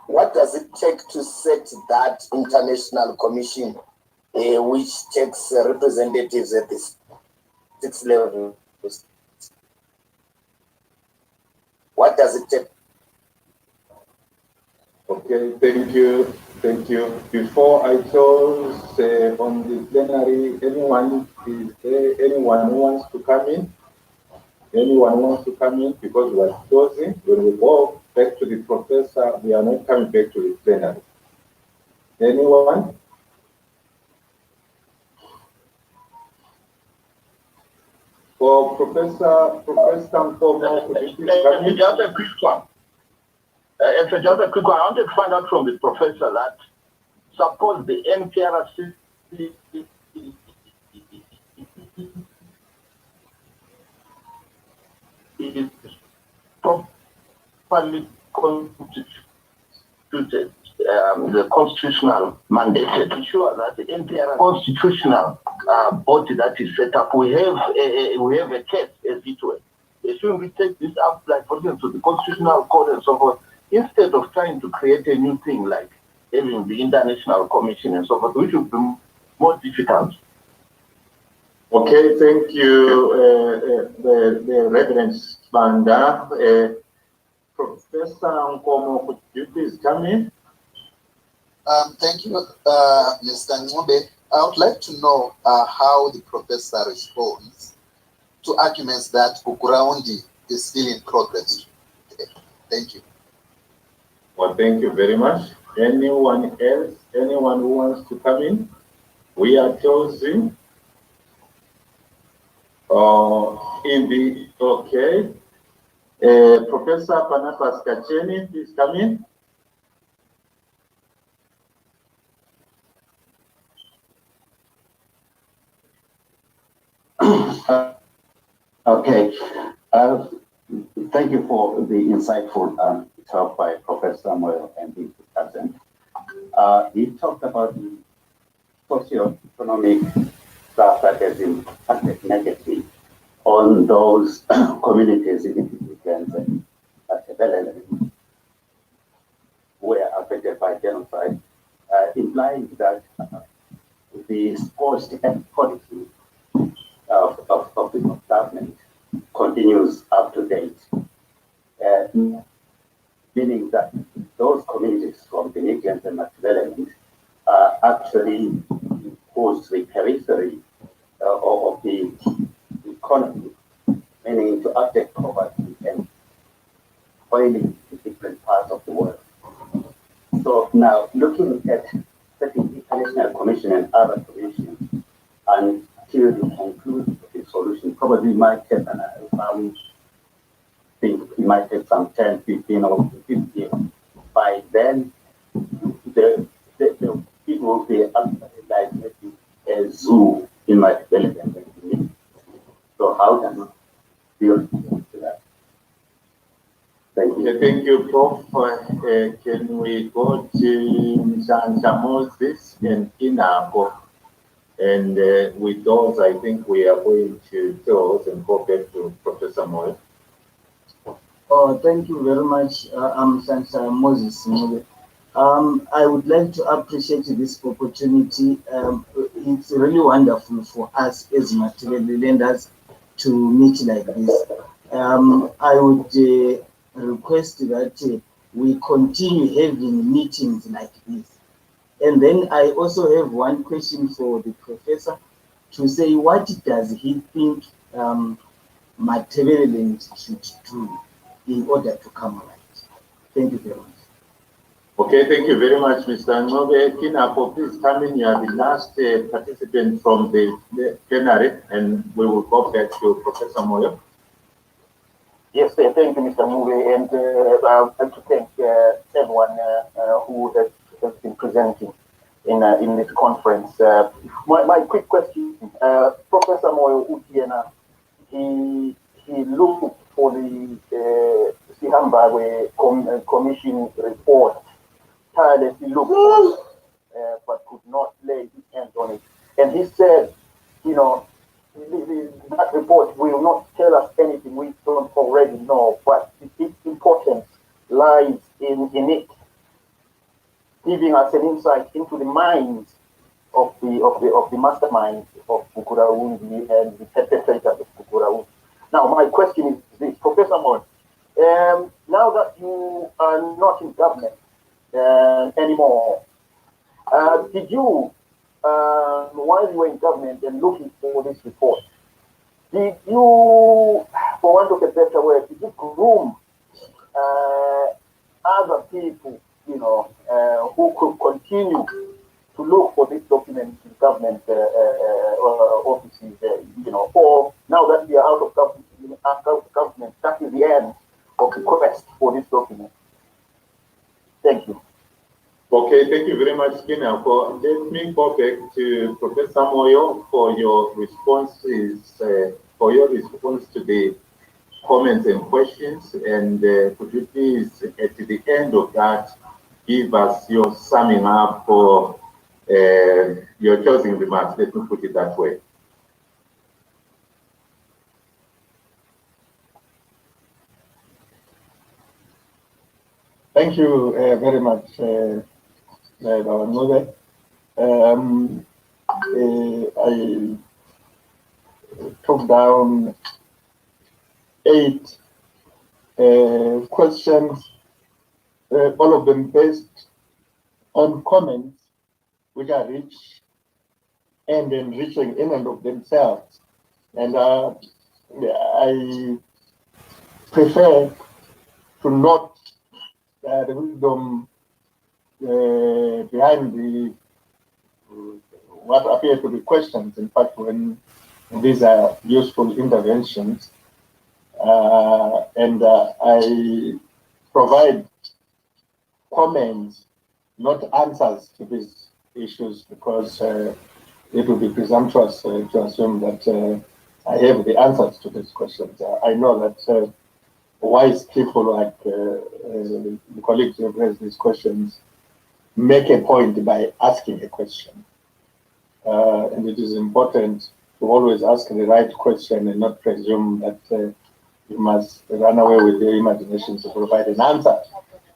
What does it take to set that international commission, which takes representatives at this 6 levels? What does it take? Okay, thank you. Thank you. Before I close on the plenary, is there anyone who wants to come in? Anyone wants to come in? Because we are closing. When we go back to the professor, we are not coming back to the plenary. Anyone? For Professor Nkomo, could you please come in? Just a quick one. Just a quick one. I want to find out from the professor that suppose the NPRC is properly constituted, the constitutional mandate to ensure that the NPR constitutional body that is set up, we have a case as it were. Shouldn't we take this up, like for instance, to the constitutional court and so forth, instead of trying to create a new thing like having the international commission and so forth, which would be more difficult. Okay, thank you, the Reverend Banda. Professor Nkomo, could you please come in? Thank you, Mr. Ngube. I would like to know how the professor responds to arguments that Bukuraundi is still in progress. Thank you. Well, thank you very much. Anyone else? Anyone who wants to come in? We are closing. Okay. Professor Panapas Kacheni, please come in. Okay. Thank you for the insightful talk by Professor Moyo and the president. He talked about the socio-economic stuff that has impacted negatively on those communities in the were affected by genocide, implying that the scorched earth policy of the government continues up to date, meaning that those communities from the Indians and Machiavellians are actually pushed to the periphery of the economy, meaning to abject poverty and toiling in different parts of the world. So now, looking at setting the International Commission and other commissions until you conclude the solution, probably might take it might take some 10, 15, or 15 years. By then, the people will be like maybe a zoo in my development. So how can we build to that? Thank you. Okay, thank you, Prof. Can we go to Santa Moses and Inako? And with those, I think we are going to close and go back to Professor Moyo. Oh, thank you very much. I'm Santa Moses. I would like to appreciate this opportunity. It's really wonderful for us as material lenders to meet like this. I would request that we continue having meetings like this. And then I also have one question for the professor to say what does he think Matabeleland should do in order to come right. Thank you very much. Okay, thank you very much, Mr. Ngobe. Kinapo, please come in. You are the last participant from the plenary, and we will go back to Professor Moyo. Yes, thank you, Mr. Mube, and I'd like to thank everyone who has been presenting in this conference. My quick question, Professor Moyo Utiena, he looked for the Sihambabwe Commission report, tirelessly looked for it, but could not lay his hands on it. And he said, you know, that report will not tell us anything we don't already know, but its importance lies in it, giving us an insight into the minds of the masterminds of Bukuraundi and the perpetrators of Bukuraundi. Now, my question is this, Professor Mon, now that you are not in government anymore, did you, while you were in government and looking for this report, did you, for want of a better word, did you groom other people, you know, who could continue to look for this document in government offices, you know, or now that we are out of government, that is the end of the quest for this document? Thank you. Okay, thank you very much, Kinako. Let me go back to Professor Moyo for your responses, for your response to the comments and questions. And could you please, at the end of that, give us your summing up for your closing remarks? Let me put it that way. Thank you very much, Mube. I took down 8 questions, all of them based on comments which are rich and enriching in and of themselves. And I prefer to note the wisdom behind the what appear to be questions. In fact, when these are useful interventions, and I provide comments, not answers to these issues, because it would be presumptuous to assume that I have the answers to these questions. I know that wise people like the colleagues who have raised these questions make a point by asking a question. And it is important to always ask the right question and not presume that you must run away with your imagination to provide an answer.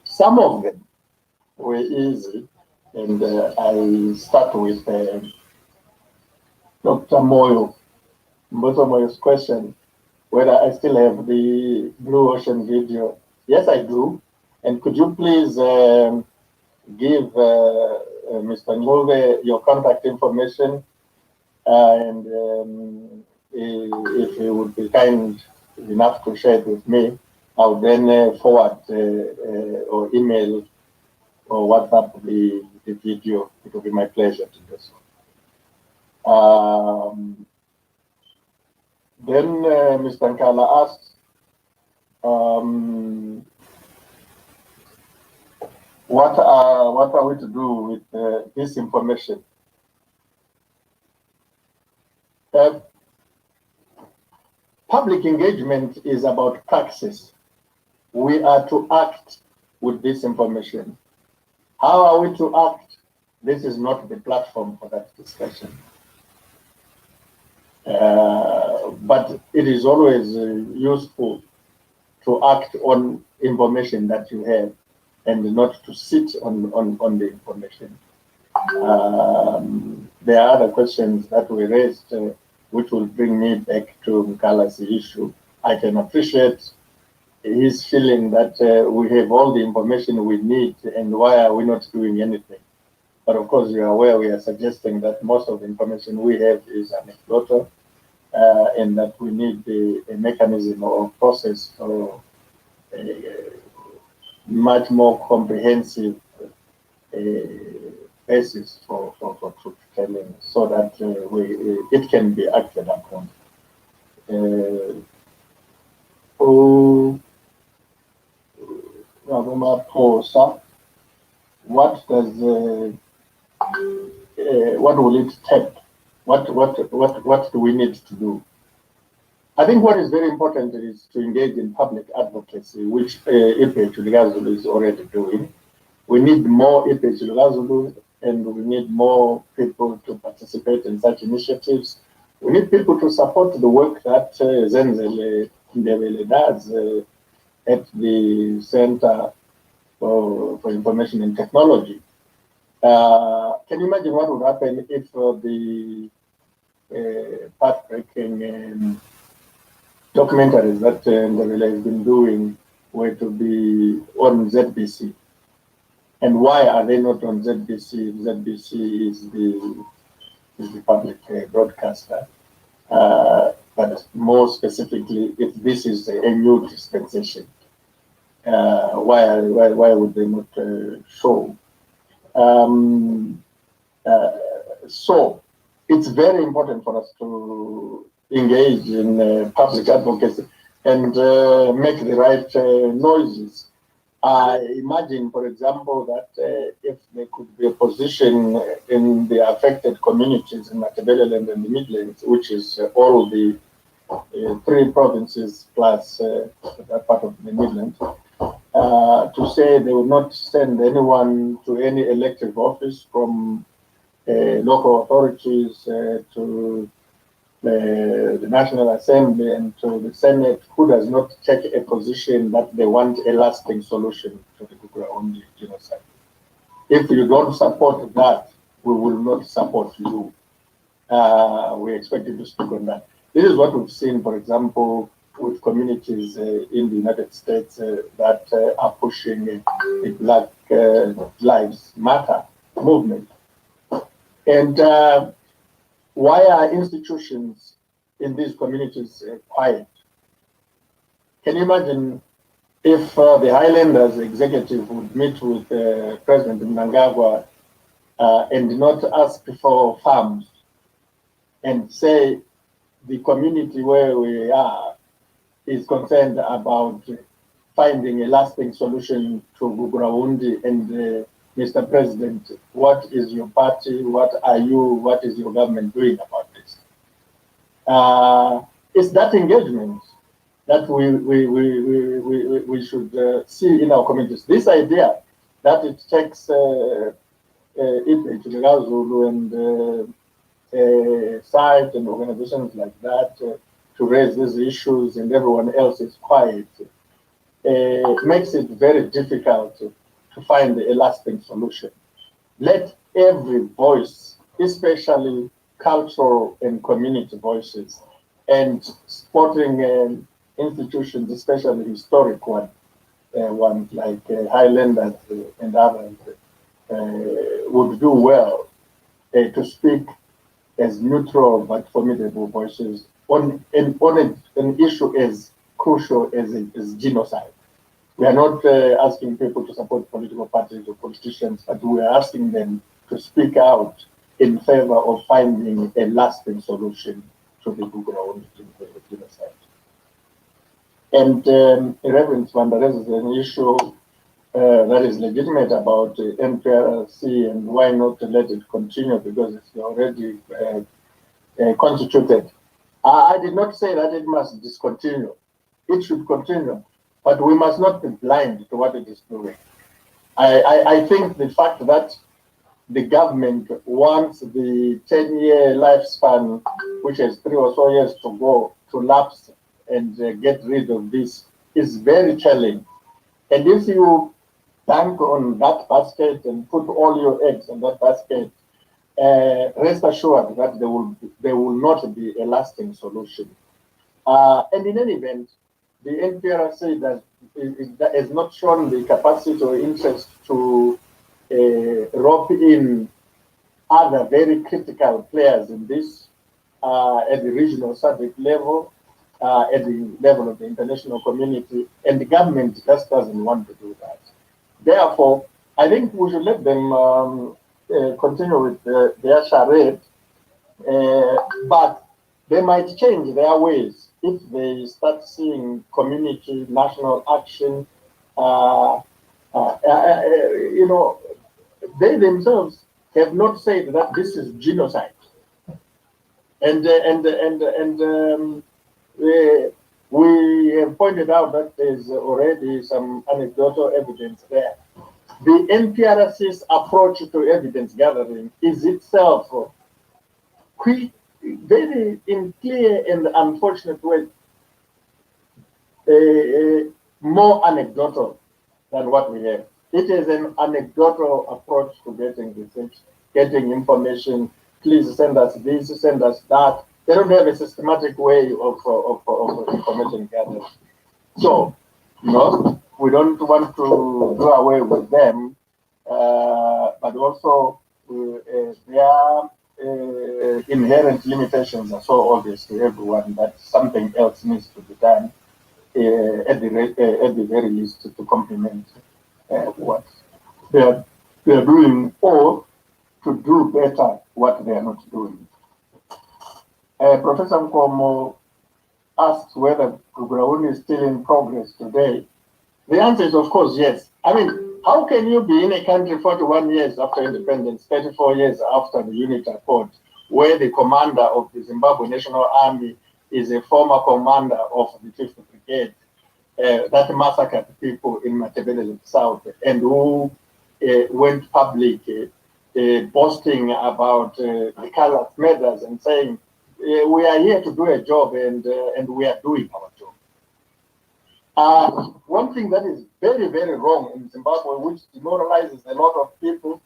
Some of them were easy, and I start with Dr. Moyo, Moyo's question, whether I still have the Blue Ocean video. Yes, I do. And could you please give Mr. Ngove your contact information, and if he would be kind enough to share it with me, I would then forward or email or WhatsApp the video. It will be my pleasure to do so. Then Mr. Nkala asked, what are we to do with this information? Public engagement is about praxis. We are to act with this information. How are we to act? This is not the platform for that discussion. But it is always useful to act on information that you have and not to sit on the information. There are other questions that were raised which will bring me back to Nkala's issue I can appreciate his feeling that we have all the information we need, and why are we not doing anything? But of course, you are aware we are suggesting that most of the information we have is anecdotal, and that we need a mechanism or process or a much more comprehensive basis for truth telling, so that it can be acted upon. What does what will it take? What do we need to do? I think what is very important is to engage in public advocacy, which Ipe Chulugazulu is already doing. We need more Ipe Chulugazulu, and we need more people to participate in such initiatives. We need people to support the work that Zenzele Ndebele does at the Center for Information and Technology. Can you imagine what would happen if the path-breaking documentaries that Ndebele has been doing were to be on ZBC? And why are they not on ZBC? ZBC is the public broadcaster. But more specifically, if this is a new dispensation, why would they not show? So it's very important for us to engage in public advocacy and make the right noises. I imagine, for example, that if there could be a position in the affected communities in Matabeleland and the Midlands, which is all the 3 provinces plus that part of the Midlands, to say they will not send anyone to any elective office, from local authorities to the National Assembly and to the Senate, who does not take a position that they want a lasting solution to the Gugura-only genocide. If you don't support that, we will not support you. We expect you to speak on that. This is what we've seen, for example, with communities in the United States that are pushing the Black Lives Matter movement. And why are institutions in these communities quiet? Can you imagine if the Highlanders executive would meet with President Mnangagwa and not ask for farms and say the community where we are is concerned about finding a lasting solution to Gugura-Wundi, and Mr. President, what is your party, what are you, what is your government doing about this? It's that engagement that we should see in our communities. This idea that it takes Zulu and sites and organizations like that to raise these issues, and everyone else is quiet, makes it very difficult to find a lasting solution. Let every voice, especially cultural and community voices, and sporting institutions, especially historic ones like Highlanders and others, would do well to speak as neutral but formidable voices on an issue as crucial as genocide. We are not asking people to support political parties or politicians, but we are asking them to speak out in favor of finding a lasting solution to the Gugura-Wundi genocide. And Reverend Vanda raises an issue that is legitimate about MPRC, and why not let it continue, because it's already constituted. I did not say that it must discontinue. It should continue, but we must not be blind to what it is doing. I think the fact that the government wants the 10-year lifespan, which has 3 or so years to go, to lapse and get rid of this is very telling. And if you bank on that basket and put all your eggs in that basket, rest assured that there will not be a lasting solution. And in any event, the NPRC has not shown the capacity or interest to rope in other very critical players in this at the regional subject level, at the level of the international community, and the government just doesn't want to do that. Therefore, I think we should let them continue with their charade, but they might change their ways if they start seeing community, national action. You know, they themselves have not said that this is genocide, and we have pointed out that there's already some anecdotal evidence there. The NPRC's approach to evidence gathering is itself very in clear and unfortunate way more anecdotal than what we have. It is an anecdotal approach to getting research, getting information. Please send us this, send us that. They don't have a systematic way of information gathering. So, no, we don't want to do away with them, but also their inherent limitations are so obvious to everyone that something else needs to be done at the very least to complement what they are doing, or to do better what they are not doing. Professor Nkomo asks whether Gugrauni is still in progress today. The answer is, of course, yes. I mean, how can you be in a country 41 years after independence, 34 years after the unit accord, where the commander of the Zimbabwe National Army is a former commander of the 5th Brigade that massacred people in Matabele South, and who went public boasting about the color matters and saying, we are here to do a job, and we are doing our job. One thing that is very, very wrong in Zimbabwe, which demoralizes a lot of people,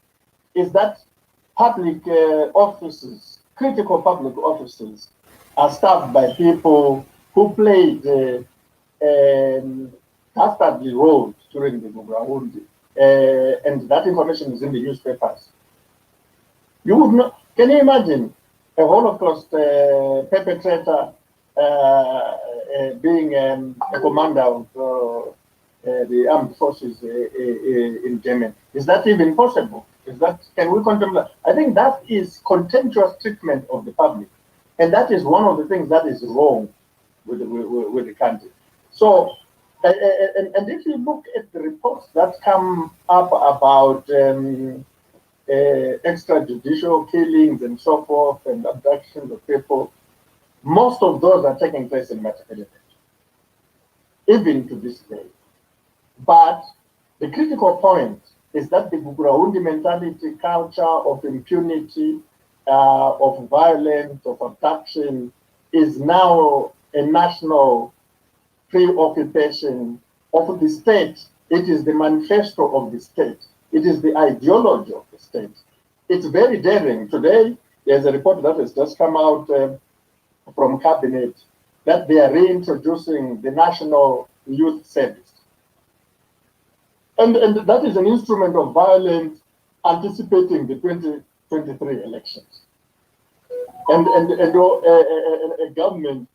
is that public offices, critical public offices, are staffed by people who played dastardly roles during the Gugrahundi, and that information is in the newspapers. You would not, can you imagine a Holocaust perpetrator being a commander of the armed forces in Yemen? Is that even possible? Can we contemplate? I think that is contemptuous treatment of the public, and that is one of the things that is wrong with the country. So, and if you look at the reports that come up about extrajudicial killings and so forth, and abductions of people, most of those are taking place in Matabele, even to this day. But the critical point is that the Gugrahundi mentality, culture of impunity, of violence, of abduction, is now a national preoccupation of the state. It is the manifesto of the state. It is the ideology of the state. It's very daring. Today, there's a report that has just come out from Cabinet that they are reintroducing the National Youth Service. And that is an instrument of violence anticipating the 2023 elections. And a government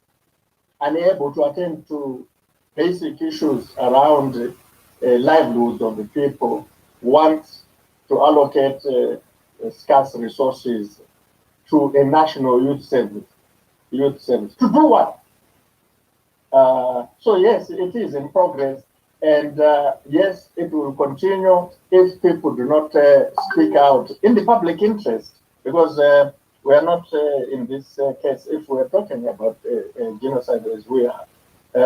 unable to attend to basic issues around livelihoods of the people wants to allocate scarce resources to a national youth service. To do what? So yes, it is in progress, and yes, it will continue if people do not speak out in the public interest, because we are not in this case, if we're talking about genocide as we are,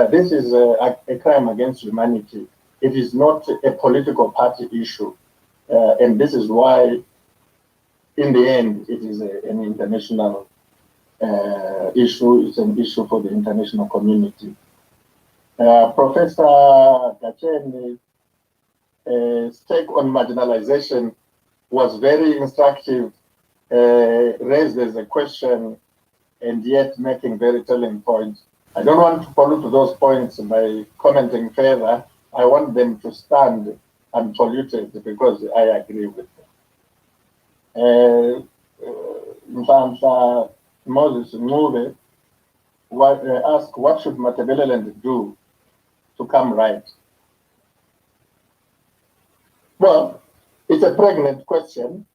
this is a crime against humanity. It is not a political party issue, and this is why, in the end, it is an international issue. It's an issue for the international community. Professor Gachen's take on marginalization was very instructive, raised as a question, and yet making very telling points. I don't want to pollute those points by commenting further. I want them to stand unpolluted because I agree with them. Moses Move ask, what should Matabeleland do to come right? Well, it's a pregnant question.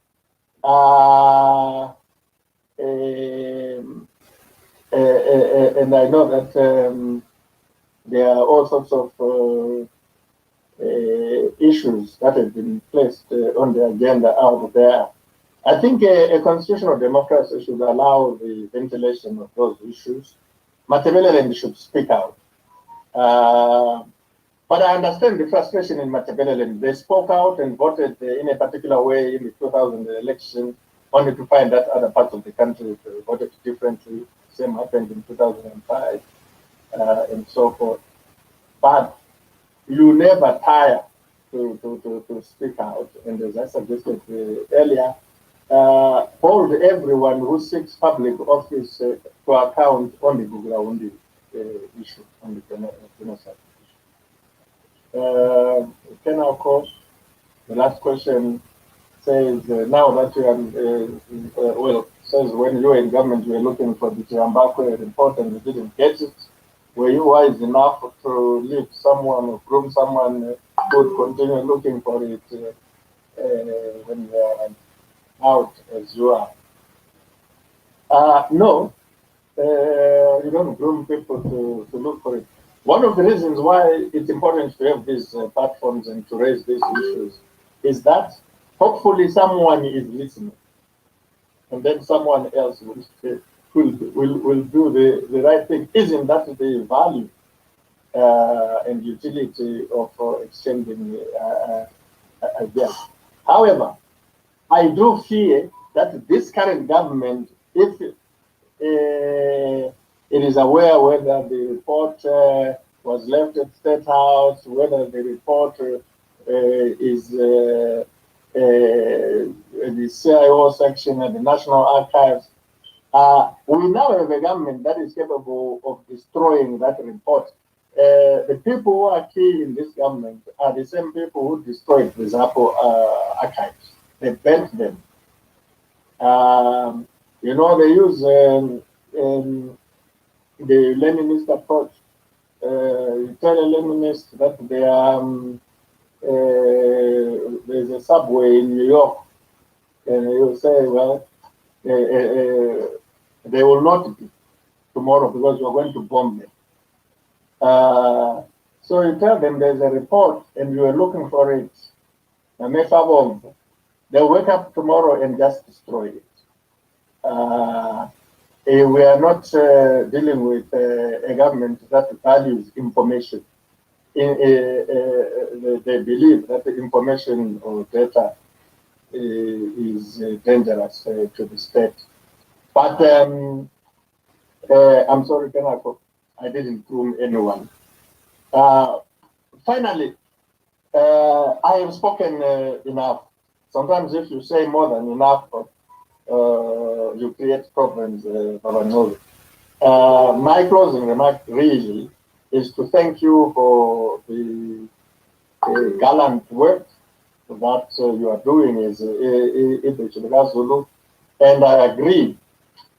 And I know that there are all sorts of issues that have been placed on the agenda out there. I think a constitutional democracy should allow the ventilation of those issues. Matabeleland should speak out. But I understand the frustration in Matabeleland. They spoke out and voted in a particular way in the 2000 election, only to find that other parts of the country voted differently. Same happened in 2005 and so forth. But you never tire to speak out. And as I suggested earlier, hold everyone who seeks public office to account on the Gugrawundi issue, on the genocide issue. Ken, of course, the last question says, now that you are, says when you were in government, you were looking for the Tiambakwe report and you didn't get it. Were you wise enough to leave someone or groom someone who would continue looking for it when you are out as you are? No, you don't groom people to look for it. One of the reasons why it's important to have these platforms and to raise these issues is that hopefully someone is listening, and then someone else will do the right thing. Isn't that the value and utility of exchanging ideas? However, I do fear that this current government, if it is aware whether the report was left at State House, whether the report is the CIO section at the National Archives, we now have a government that is capable of destroying that report. The people who are key in this government are the same people who destroyed the Zappo archives. They burnt them. You know, they use the Leninist approach. You tell a Leninist that there's a subway in New York, and you say, well, they will not be tomorrow because we're going to bomb them. So you tell them there's a report and you are looking for it. They'll wake up tomorrow and just destroy it. We are not dealing with a government that values information. They believe that the information or data is dangerous to the state. But I'm sorry, I didn't groom anyone. Finally, I have spoken enough. Sometimes if you say more than enough, you create problems. My closing remark really is to thank you for the gallant work that you are doing as Ibn Zulu. And I agree.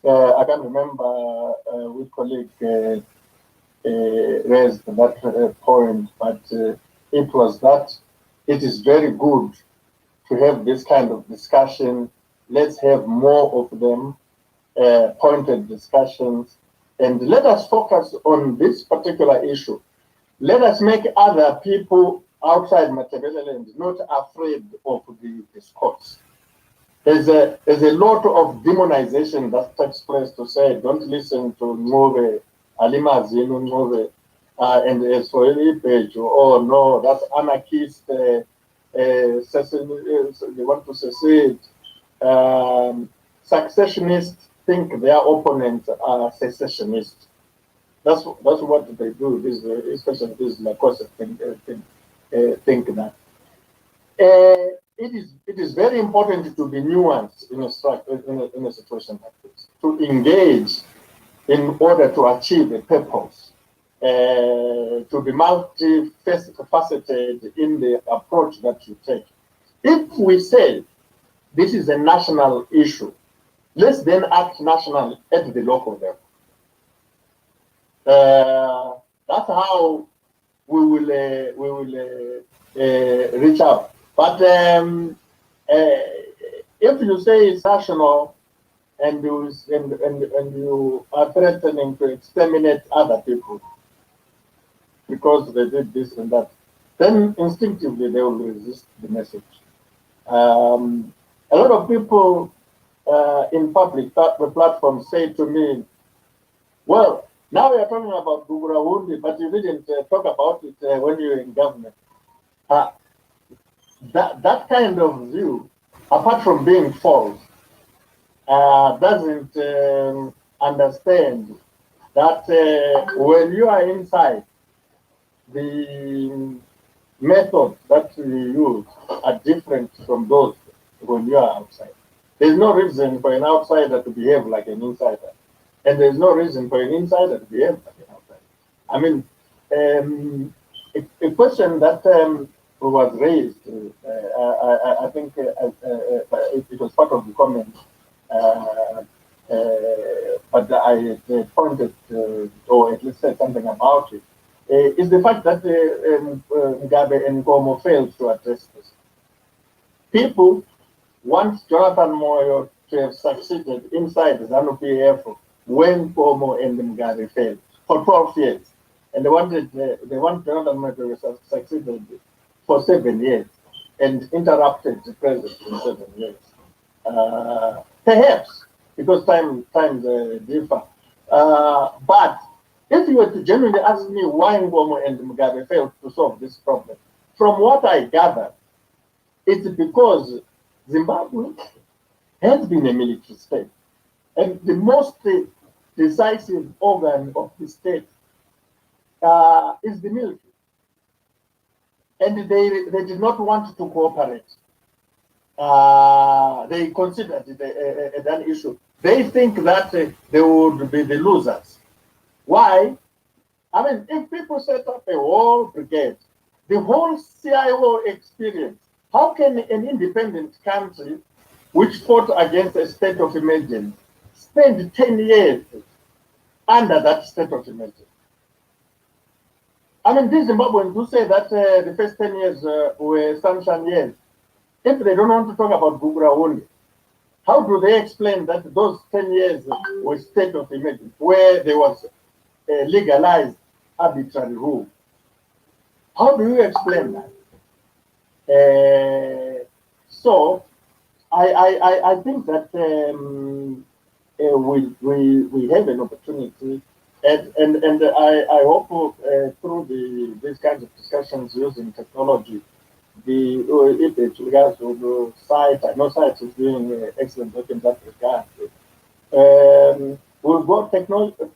I can't remember which colleague raised that point, but it was that it is very good to have this kind of discussion. Let's have more of them, pointed discussions, and let us focus on this particular issue. Let us make other people outside Matabeleland not afraid of the discourse. There's a lot of demonization that takes place to say, don't listen to Ngove, Alima Zinu Ngove, and as for any page, oh no, that's anarchist, they want to secede. Secessionists think their opponents are secessionists. That's what they do. This, especially this Lacoste think that. It is very important to be nuanced in a situation like this, to engage in order to achieve a purpose. to be multifaceted in the approach that you take. If we say this is a national issue, let's then act national at the local level. That's how we will reach out. But if you say it's national and you are threatening to exterminate other people because they did this and that, then instinctively they will resist the message. A lot of people in public platforms say to me, well, now we are talking about Gugurahundi, but you didn't talk about it when you were in government. That kind of view, apart from being false, doesn't understand that when you are inside, the methods that you use are different from those when you are outside. There's no reason for an outsider to behave like an insider, and there's no reason for an insider to behave like an outsider. I mean, a question that was raised, I think it was part of the comment, but I pointed or at least said something about it, is the fact that Mugabe and Nkomo failed to address this. People want Jonathan Moyo to have succeeded inside the ZANU-PF when Nkomo and Mugabe failed for 12 years. And they want Jonathan Moyo to have succeeded for 7 years and interrupted the president in 7 years. Perhaps, because times differ. But if you were to genuinely ask me why Nkomo and Mugabe failed to solve this problem, from what I gather, it's because Zimbabwe has been a military state. And the most decisive organ of the state is the military. And they did not want to cooperate. They considered it an issue. They think that they would be the losers. Why? I mean, if people set up a whole brigade, the whole CIO experience, how can an independent country which fought against a state of emergency spend 10 years under that state of emergency? I mean, these Zimbabweans who say that the first 10 years were sunshine years, if they don't want to talk about Gugurahundi, how do they explain that those 10 years were state of emergency, where there was legalized arbitrary rule? How do you explain that? So I think that we have an opportunity, and I hope through these kinds of discussions using technology, if it regards to the site, I know site is doing excellent work in that regard. We'll go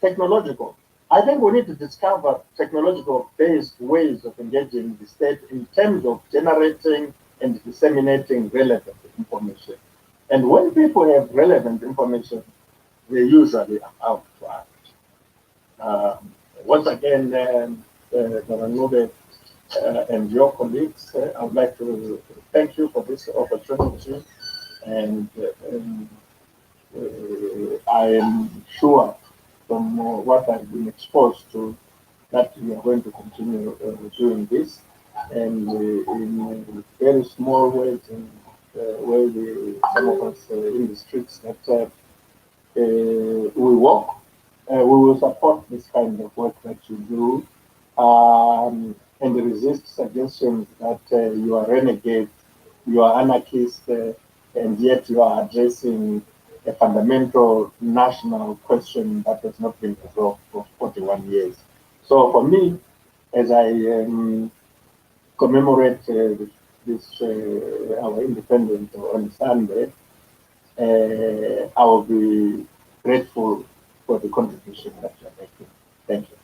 technological. I think we need to discover technological-based ways of engaging the state in terms of generating and disseminating relevant information. And when people have relevant information, they usually are out to act. Once again, Dr. and your colleagues, I would like to thank you for this opportunity, and I am sure from what I've been exposed to that we are going to continue doing this, and in very small ways, and where some of us in the streets that we walk, we will support this kind of work that you do, and resist suggestions that you are renegade, you are anarchist, and yet you are addressing a fundamental national question that has not been resolved for 41 years. So for me, as I commemorate this our independence on Sunday, I will be grateful for the contribution that you are making. Thank you.